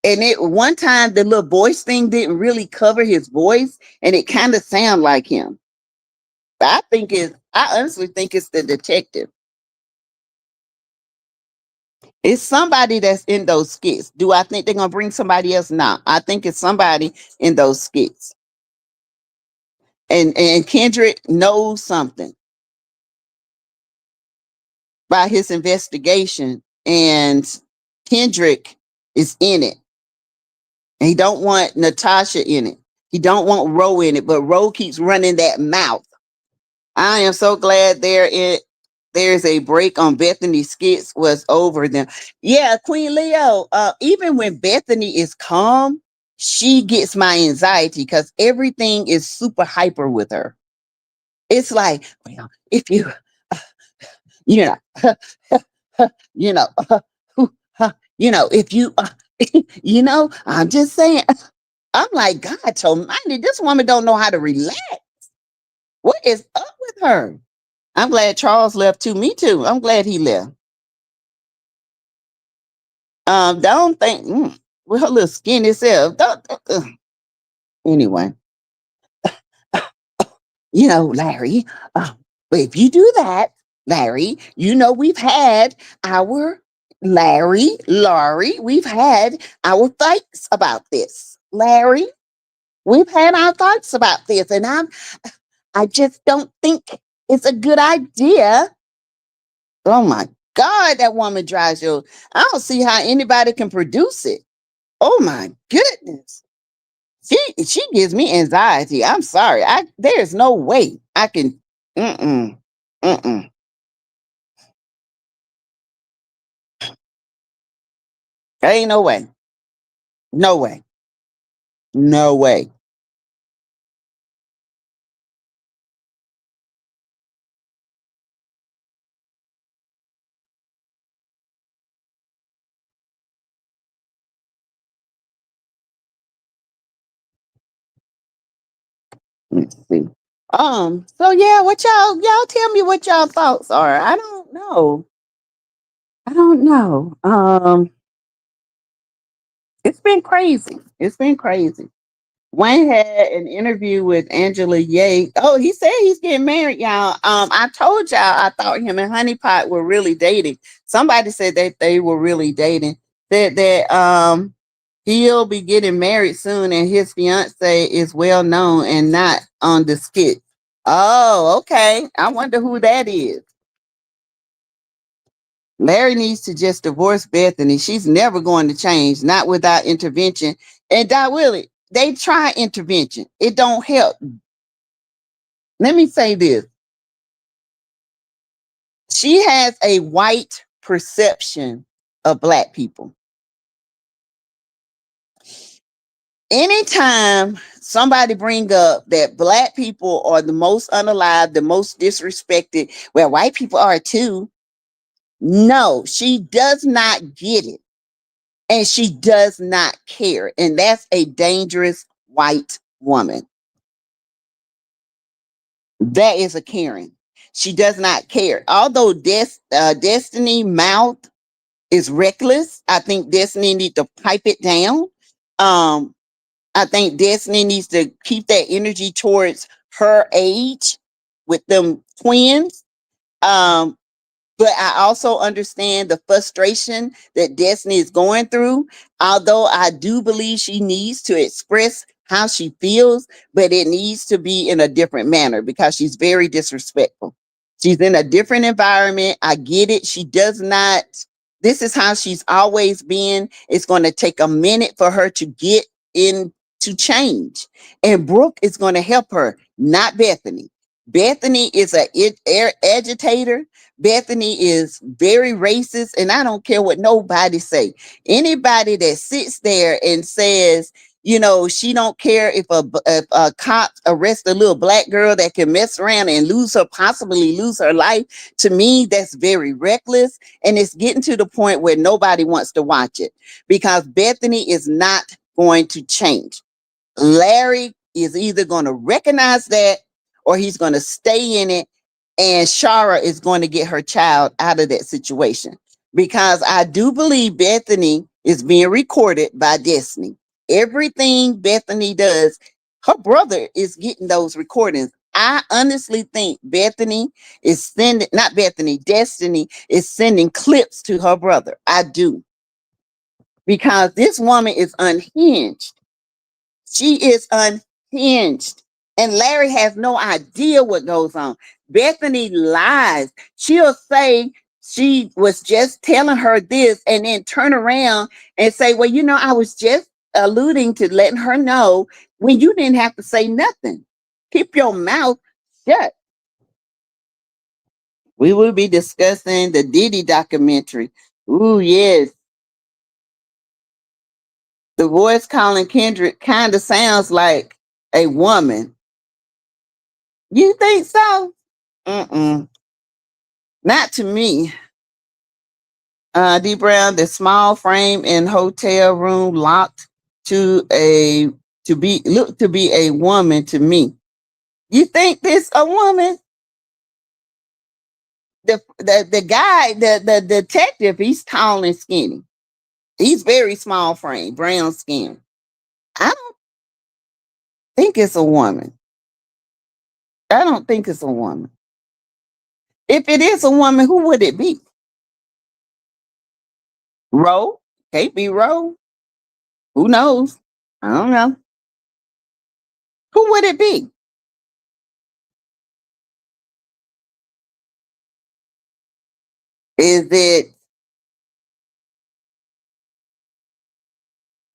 and it one time the little voice thing didn't really cover his voice, and it kind of sound like him. But I honestly think it's the detective. It's somebody that's in those skits. Do I think they're gonna bring somebody else? No, I think it's somebody in those skits. And Kendrick knows something by his investigation, and Kendrick is in it. And he don't want Natasha in it. He don't want Ro in it, but Ro keeps running that mouth. I am so glad there's a break on Bethany skits was over them. Yeah, Queen Leo, even when Bethany is calm, she gets my anxiety because everything is super hyper with her. It's like, well, if you, you know, you know, if you, I'm just saying, I'm like, God told me, this woman don't know how to relax. What is up with her? I'm glad Charles left too. Me too. I'm glad he left. Don't think with her little skinny self. Anyway, Larry. But if you do that, Larry, we've had our Laurie. We've had our fights about this, Larry. We've had our thoughts about this, and I just don't think it's a good idea. Oh my God, that woman drives you. I don't see how anybody can produce it. Oh my goodness. She gives me anxiety. I'm sorry. There's no way I can mm-mm. Mm-mm. There ain't no way. No way. No way. Let's see. So yeah, what y'all tell me what y'all thoughts are. I don't know. I don't know. It's been crazy. It's been crazy. Wayne had an interview with Angela Ye. Oh, he said he's getting married, y'all. I told y'all I thought him and Honeypot were really dating. Somebody said that they were really dating. Said that he'll be getting married soon, and his fiance is well known and not on the skit. Oh, okay. I wonder who that is. Larry needs to just divorce Bethany. She's never going to change, not without intervention. And Di Willie, they try intervention. It don't help. Let me say this. She has a white perception of Black people. Anytime somebody bring up that Black people are the most unalived, the most disrespected, well, white people are too. No, she does not get it. and she does not care. And that's a dangerous white woman. That is a Karen. She does not care. Although Destiny mouth is reckless, I think Destiny needs to pipe it down. Um, I think Destiny needs to keep that energy towards her age with them twins. Um, but I also understand the frustration that Destiny is going through. Although I do believe she needs to express how she feels, but it needs to be in a different manner because she's very disrespectful. She's in a different environment. I get it. She does not, this is how she's always been. It's going to take a minute for her to get in to change. And Brooke is going to help her, not Bethany. Bethany is a agitator. Bethany is very racist, and I don't care what nobody say. Anybody that sits there and says, you know, she don't care if a cop arrests a little black girl that can mess around and possibly lose her life, to me, that's very reckless. And it's getting to the point where nobody wants to watch it because Bethany is not going to change. Larry is either going to recognize that or he's going to stay in it, and Shara is going to get her child out of that situation because I do believe Bethany is being recorded by Destiny. Everything Bethany does, her brother is getting those recordings. I honestly think Bethany is sending, not Bethany, Destiny is sending clips to her brother. I do. Because this woman is unhinged. She is unhinged. And Larry has no idea what goes on. Bethany lies. She'll say she was just telling her this and then turn around and say, well, you know, I was just alluding to letting her know when you didn't have to say nothing. Keep your mouth shut. We will be discussing the Diddy documentary. Ooh, yes. The voice calling Kendrick kind of sounds like a woman. You think so? Mm-mm. Not to me. D Brown, the small frame in hotel room locked to a to be a woman to me. You think this a woman? The guy, the detective, he's tall and skinny. He's very small frame, brown skin. I don't think it's a woman. I don't think it's a woman. If it is a woman, who would it be? Roe? Can't be Roe. Who knows? I don't know. Who would it be? Is it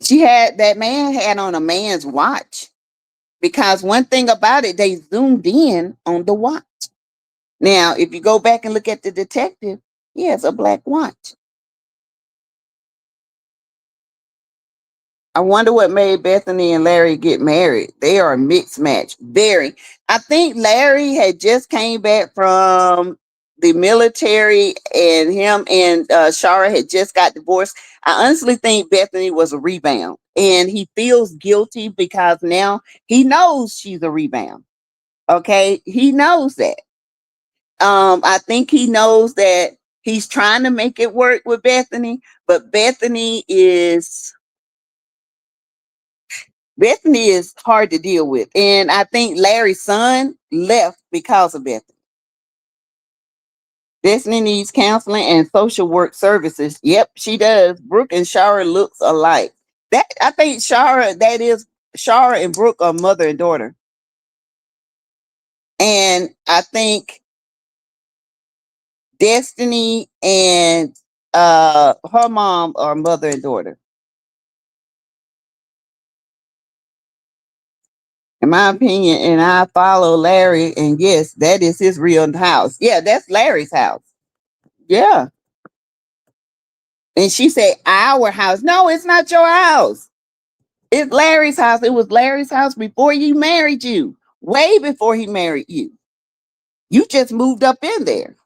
she had that man had on a man's watch? Because one thing about it, they zoomed in on the watch. Now, if you go back and look at the detective, he has a black watch. I wonder what made Bethany and Larry get married. They are a mixed match. Very. I think Larry had just came back from the military and him and Shara had just got divorced. I honestly think Bethany was a rebound and he feels guilty because now he knows she's a rebound. Okay. He knows that. I think he knows that he's trying to make it work with Bethany, but Bethany is hard to deal with. And I think Larry's son left because of Bethany. Destiny needs counseling and social work services. Yep, she does. Brooke and Shara looks alike. That I think Shara and Brooke are mother and daughter. And I think Destiny and her mom are mother and daughter. In my opinion, and I follow Larry, and yes, that is his real house. Yeah, that's Larry's house. Yeah. And she said, our house. No, it's not your house. It's Larry's house. It was Larry's house before he married you, way before he married you. You just moved up in there.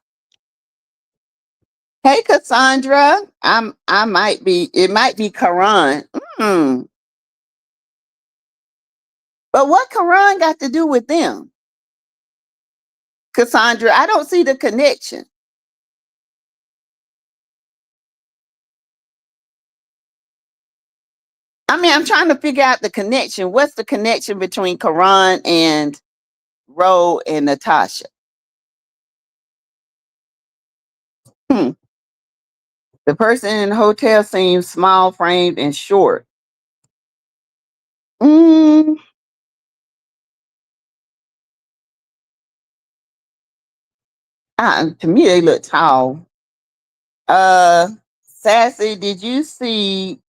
Hey, Cassandra. I might be. It might be Karan. Mm. But what Karan got to do with them, Cassandra? I don't see the connection. I mean, I'm trying to figure out the connection. What's the connection between Karan and Ro and Natasha? Hmm. The person in the hotel seems small framed and short. Mm, to me, they look tall. Uh, Sassy, did you see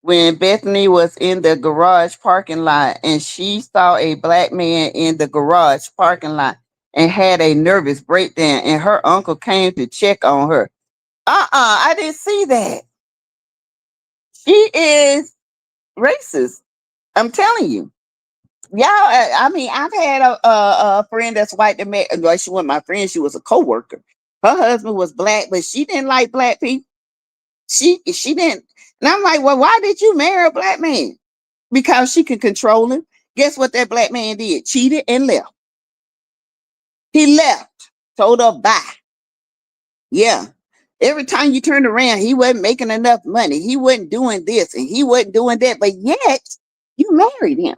when Bethany was in the garage parking lot and she saw a black man in the garage parking lot and had a nervous breakdown and her uncle came to check on her? I didn't see that. She is racist. I'm telling you. Y'all, I mean, I've had a friend that's white that met, well, she wasn't my friend, she was a coworker. Her husband was black, but she didn't like black people. She didn't. And I'm like, well, why did you marry a black man? Because she could control him. Guess what that black man did? Cheated and left. He left, told her bye. Yeah. Every time you turned around, he wasn't making enough money. He wasn't doing this and he wasn't doing that. But yet, you married him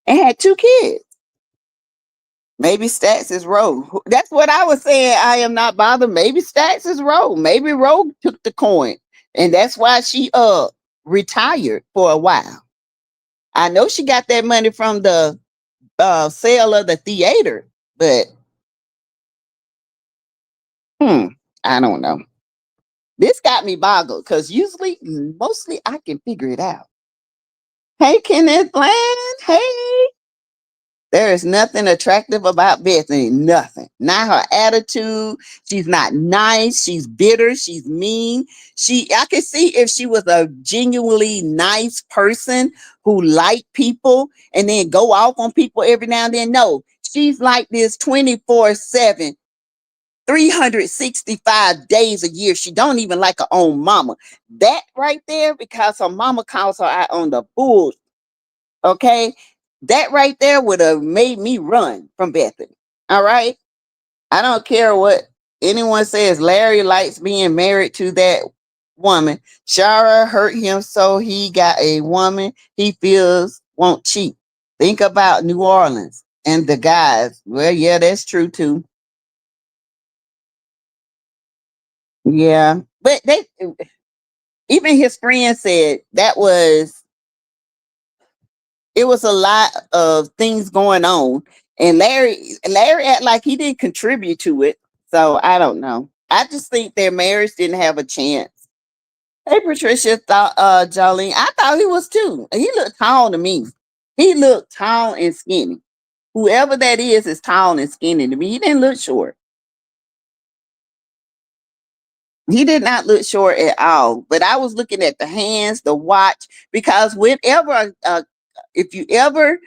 and had 2 kids. Maybe Stacks is Roe. That's what I was saying. I am not bothered. Maybe Stacks is Roe. Maybe Roe took the coin. And that's why she retired for a while. I know she got that money from the sale of the theater, but I don't know. This got me boggled because mostly I can figure it out. Hey, Kenneth Bland. Hey. There is nothing attractive about Bethany. Nothing. Not her attitude. She's not nice. She's bitter. She's mean. I could see if she was a genuinely nice person who liked people and then go off on people every now and then. No, she's like this 24/7, 365 days a year. She don't even like her own mama. That right there, because her mama calls her out on the bull. Okay, that right there would have made me run from Bethany. All right. I don't care what anyone says. Larry likes being married to that woman. Shara hurt him, so he got a woman he feels won't cheat. Think about New Orleans and the guys. Well, yeah, that's true too. Yeah. But even his friend said it was a lot of things going on, and Larry act like he didn't contribute to it. So I don't know. I just think their marriage didn't have a chance. Hey, Patricia, thought Jolene, I thought he was too. He looked tall to me. He looked tall and skinny. Whoever that is tall and skinny to me. He didn't look short. He did not look short at all. But I was looking at the hands, the watch, because whenever if you ever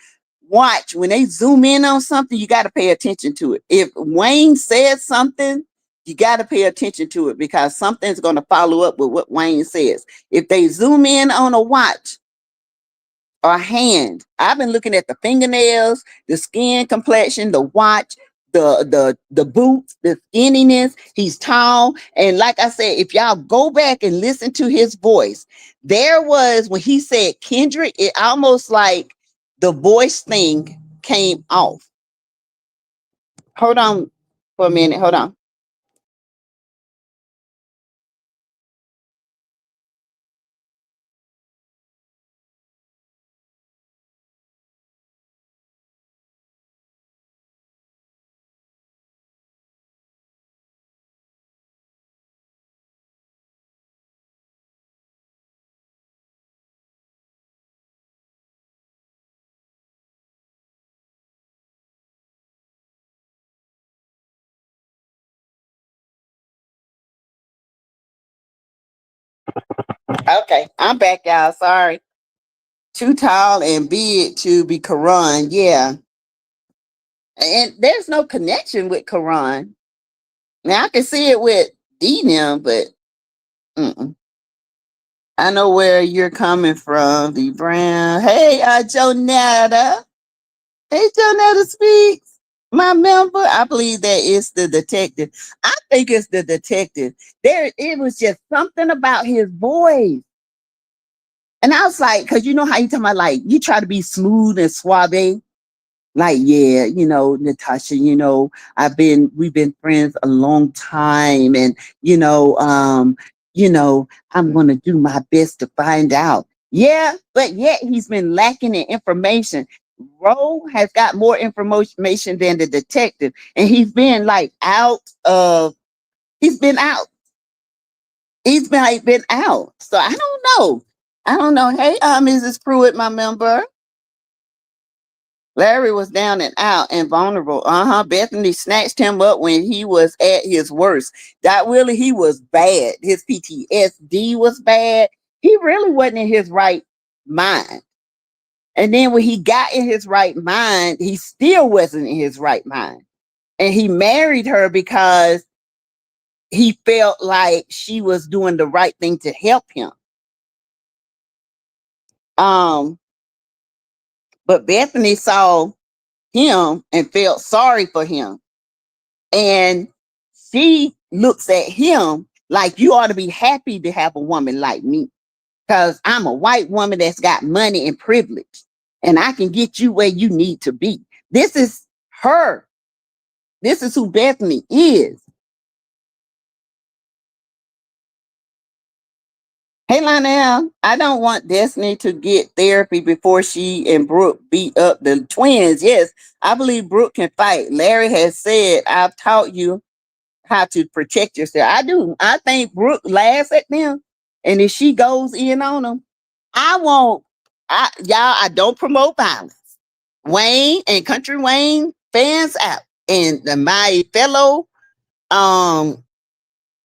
watch when they zoom in on something, you got to pay attention to it. If Wayne says something, you got to pay attention to it because something's going to follow up with what Wayne says. If they zoom in on a watch or hand, I've been looking at the fingernails, the skin complexion, the watch, the boots, the skinniness. He's tall, and like I said, if y'all go back and listen to his voice, there was when he said Kendrick, it almost like the voice thing came off. Hold on for a minute. Hold on. Okay, I'm back, y'all. Sorry. Too tall and big to be Quran. Yeah. And there's no connection with Quran. Now I can see it with D them, but mm-mm. I know where you're coming from, D Brown. Hey, Jonetta. Hey, Jonetta Speaks. My member, I believe that is the detective. I think it's the detective. It was just something about his voice. And I was like, because you know how you talking about, like, you try to be smooth and suave. Like, yeah, Natasha, we've been friends a long time. And, I'm going to do my best to find out. Yeah, but yet he's been lacking in information. Roe has got more information than the detective. And he's been like he's been out. He's been out. So I don't know. I don't know. Hey, Mrs. Pruitt, my member. Larry was down and out and vulnerable. Bethany snatched him up when he was at his worst. That really, he was bad. His PTSD was bad. He really wasn't in his right mind. And then when he got in his right mind, he still wasn't in his right mind. And he married her because he felt like she was doing the right thing to help him. But Bethany saw him and felt sorry for him. And she looks at him like, you ought to be happy to have a woman like me, because I'm a white woman that's got money and privilege, and I can get you where you need to be. This is her. This is who Bethany is. Hey, Lionel, I don't want Destiny to get therapy before she and Brooke beat up the twins. Yes, I believe Brooke can fight. Larry has said, I've taught you how to protect yourself. I do. I think Brooke laughs at them, and if she goes in on them, I don't promote violence. WANE and Country WANE fans out, and my fellow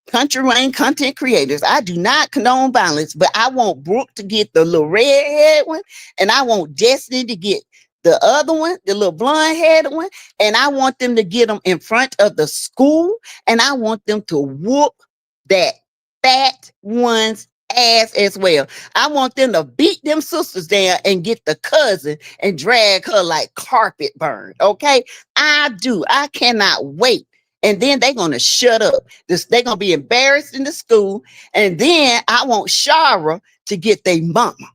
Country WANE content creators, I do not condone violence, but I want Brooke to get the little red-head one, and I want Destiny to get the other one, the little blonde-headed one, and I want them to get them in front of the school, and I want them to whoop that fat one's ass as well. I want them to beat them sisters down and get the cousin and drag her like carpet burn. Okay, I do. I cannot wait. And then they're going to shut up. They're going to be embarrassed in the school. And then I want Shara to get their mama.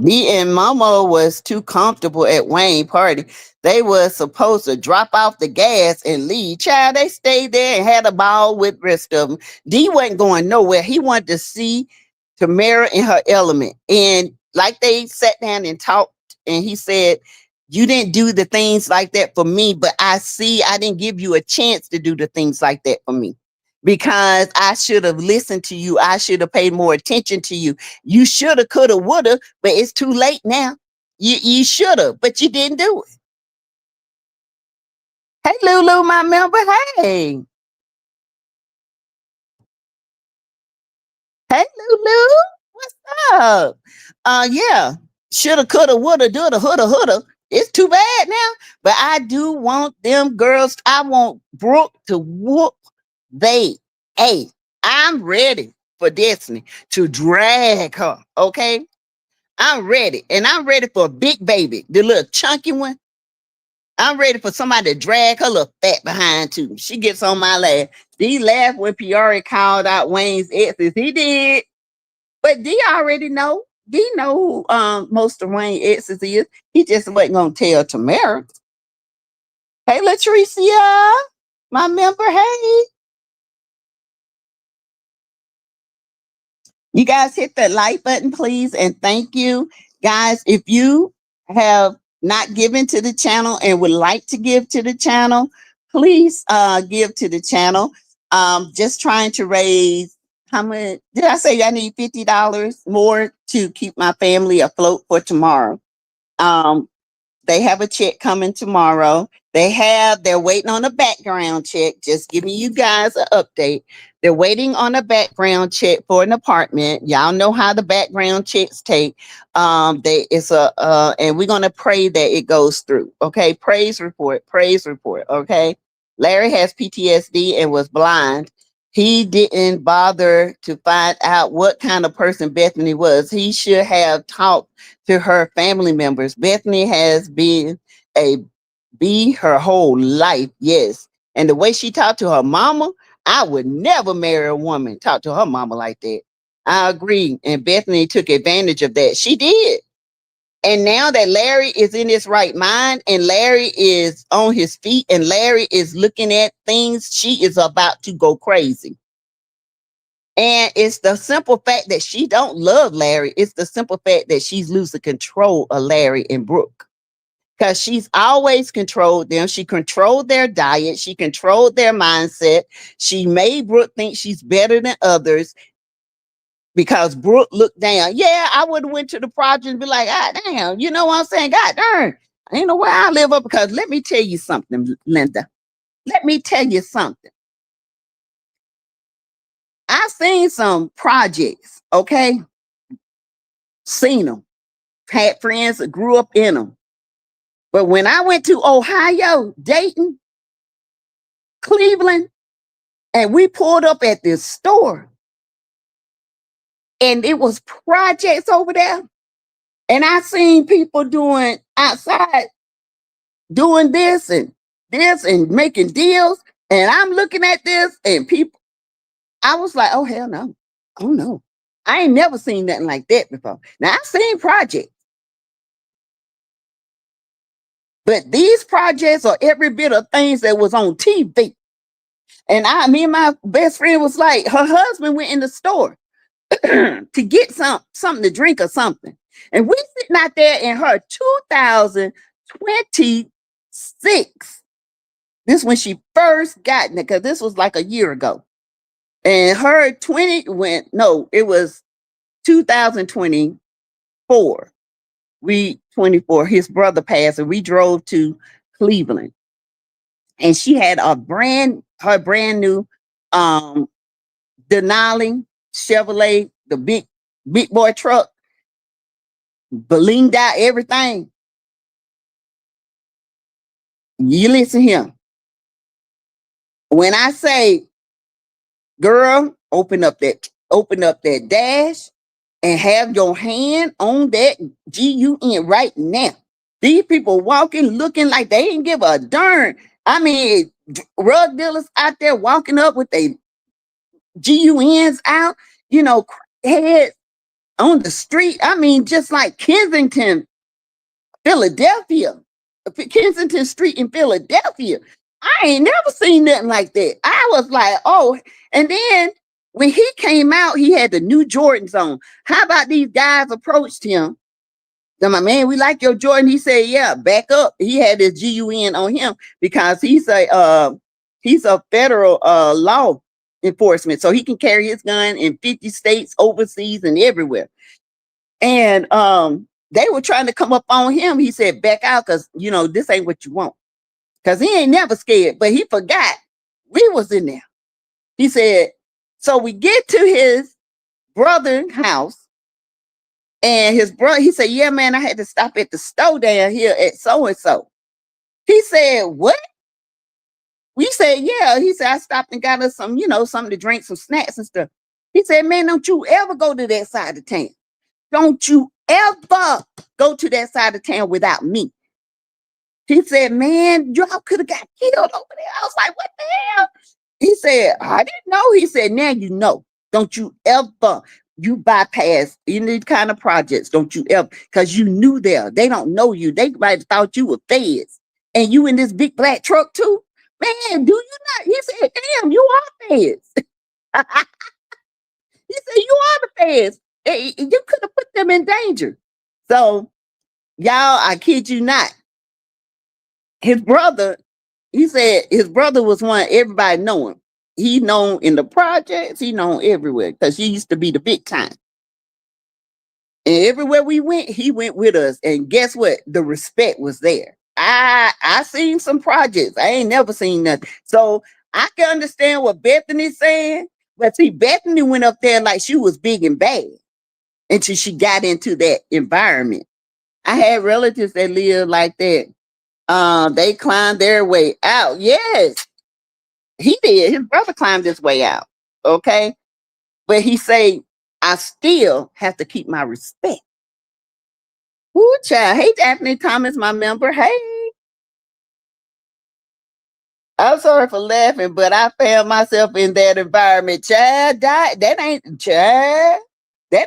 Me and Mama was too comfortable at WANE party. They was supposed to drop off the gas and leave. Child, they stayed there and had a ball with the rest of them. D wasn't going nowhere. He wanted to see Tamara in her element. And like they sat down and talked, and he said, you didn't do the things like that for me, but I didn't give you a chance to do the things like that for me, because I should have listened to you. I should have paid more attention to you. You should have, could have, would have, but it's too late now. You should have, but you didn't do it. Hey, Lulu, my member. Hey. Hey, Lulu. What's up? Yeah. Shoulda, coulda, woulda, doulda, houlda, houlda. It's too bad now. But I do want them girls. I want Brooke to whoop hey, I'm ready for Destiny to drag her. Okay. I'm ready. And I'm ready for a big baby, the little chunky one. I'm ready for somebody to drag her little fat behind too. She gets on my laugh. D laughed when Piary called out WANE's exes. He did. But D already know. D know who most of WANE's exes is. He just wasn't gonna tell Tamara. Hey, Latricia, my member. Hey. You guys hit that like button, please, and thank you. Guys, if you have not given to the channel and would like to give to the channel, please give to the channel. Just trying to raise, how much did I say? I need $50 more to keep my family afloat for tomorrow. They have a check coming tomorrow. They're waiting on a background check. Just giving you guys an update. They're waiting on a background check for an apartment. Y'all know how the background checks take. And we're gonna pray that it goes through. Okay, praise report. Okay, Larry has PTSD and was blind. He didn't bother to find out what kind of person Bethany was. He should have talked to her family members. Bethany has been a be her whole life, yes. And the way she talked to her mama, I would never marry a woman talk to her mama like that. I agree. And Bethany took advantage of that. She did. And now that Larry is in his right mind and Larry is on his feet and Larry is looking at things, she is about to go crazy. And it's the simple fact that she don't love Larry. It's the simple fact that she's losing control of Larry and Brooke. Because she's always controlled them. She controlled their diet. She controlled their mindset. She made Brooke think she's better than others because Brooke looked down. Yeah, I would have went to the project and be like, God damn, you know what I'm saying? God darn, ain't no way I live up. Because let me tell you something, Linda. Let me tell you something. I've seen some projects, okay? Seen them. Had friends that grew up in them. But when I went to Ohio, Dayton, Cleveland, and we pulled up at this store, and it was projects over there, and I seen people doing outside, doing this and making deals, and I'm looking at this, and people, I was like, oh, hell no. Oh, no. I ain't never seen nothing like that before. Now, I've seen projects, but these projects are every bit of things that was on TV. And me and my best friend was like, her husband went in the store to get something to drink or something. And we sitting out there in her 2026. This when she first got it, because this was like a year ago. And her it was 2024. 24, his brother passed, and we drove to Cleveland. And she had her brand new Denali Chevrolet, the big boy truck, blinged out everything. You listen here. When I say, girl, open up that dash and have your hand on that GUN right now. These people walking, looking like they ain't give a darn. I mean, drug dealers out there walking up with their GUNs out, heads on the street. I mean, just like Kensington, Philadelphia, Kensington Street in Philadelphia. I ain't never seen nothing like that. I was like, oh, and then when he came out, he had the new Jordans on. How about these guys approached him? So my man, we like your Jordan. He said, yeah, back up. He had his GUN on him because he's a federal law enforcement. So he can carry his gun in 50 states, overseas, and everywhere. And they were trying to come up on him. He said, back out, because this ain't what you want. Because he ain't never scared, but he forgot we was in there. He said, so we get to his brother's house. And his brother, he said, yeah, man, I had to stop at the store down here at so-and-so. He said, what? We said, yeah. He said, I stopped and got us some, something to drink, some snacks and stuff. He said, man, don't you ever go to that side of town. Don't you ever go to that side of town without me. He said, man, y'all could have got killed over there. I was like, what the hell? He said, I didn't know. He said, now you know. Don't you ever, you bypass any kind of projects. Don't you ever, because you knew there. They don't know you. They might have thought you were feds. And you in this big black truck too? Man, do you not? He said, damn, you are feds. He said, you are the feds. You could have put them in danger. So, y'all, I kid you not. His brother, he said his brother was one everybody know him. He known in the projects, he known everywhere because he used to be the big time. And everywhere we went, he went with us. And guess what? The respect was there. I seen some projects. I ain't never seen nothing. So I can understand what Bethany's saying. But see, Bethany went up there like she was big and bad until she got into that environment. I had relatives that lived like that. They climbed their way out. Yes, he did. His brother climbed his way out. Okay. But he say, I still have to keep my respect. Ooh, child. Hey, Daphne Thomas, my member. Hey. I'm sorry for laughing, but I found myself in that environment. Child, that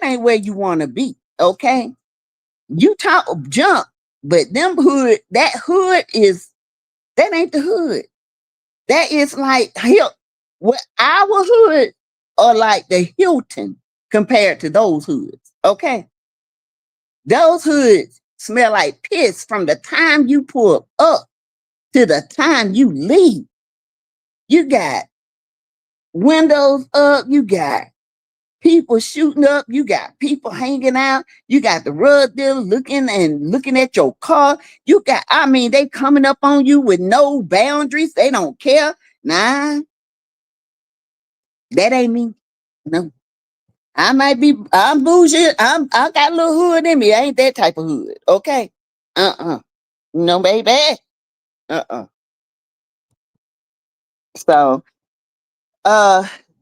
ain't where you want to be. Okay. You talk jump, but that hood that ain't the hood. That is like what our hood are like the Hilton compared to those hoods. Okay. Those hoods smell like piss from the time you pull up to the time you leave. You got windows up, you got people shooting up, you got people hanging out, you got the drug dealer looking at your car. They coming up on you with no boundaries. They don't care. Nah, that ain't me. No. I'm bougie. I got a little hood in me. I ain't that type of hood. Okay. No, baby. Uh-uh. So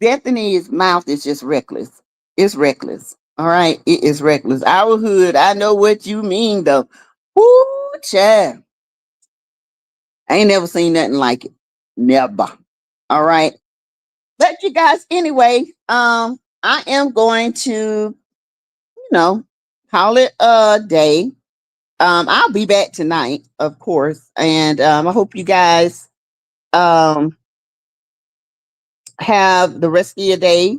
Bethany's mouth is just reckless. It's reckless. All right. It is reckless. Our hood, I know what you mean though. Woo, child. I ain't never seen nothing like it. Never. All right. But you guys, anyway, I am going to, call it a day. I'll be back tonight, of course. And I hope you guys have the rest of your day.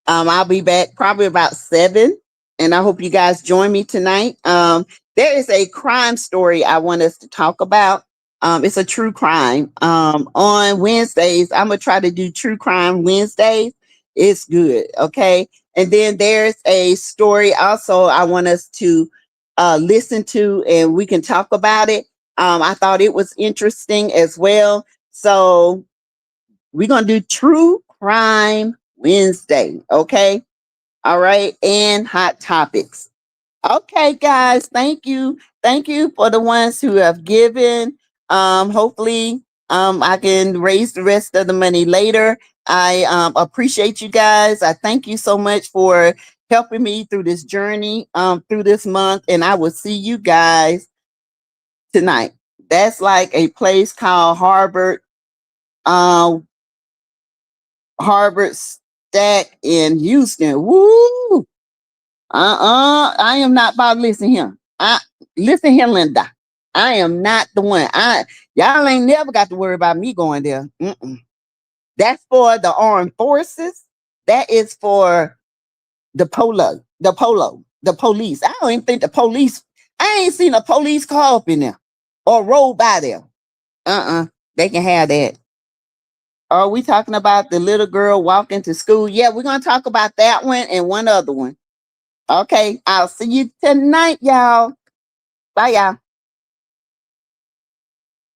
I'll be back probably about 7, and I hope you guys join me tonight. There is a crime story I want us to talk about. It's a true crime. On Wednesdays, I'm gonna try to do true crime Wednesdays. It's good, okay? And then there's a story also I want us to listen to, and we can talk about it. I thought it was interesting as well. So we're going to do True Crime Wednesday. Okay. All right. And Hot Topics. Okay, guys. Thank you. Thank you for the ones who have given. Hopefully, I can raise the rest of the money later. I appreciate you guys. I thank you so much for helping me through this journey, through this month. And I will see you guys tonight. That's like a place called Harvard Stack in Houston. Woo! I am not about to listen here. Listen here, Linda. I am not the one. Y'all ain't never got to worry about me going there. That's for the armed forces. That is for the police. I don't even think the police. I ain't seen a police car up in there or roll by there. They can have that. Are we talking about the little girl walking to school? Yeah, we're going to talk about that one and one other one. Okay, I'll see you tonight, y'all. Bye, y'all.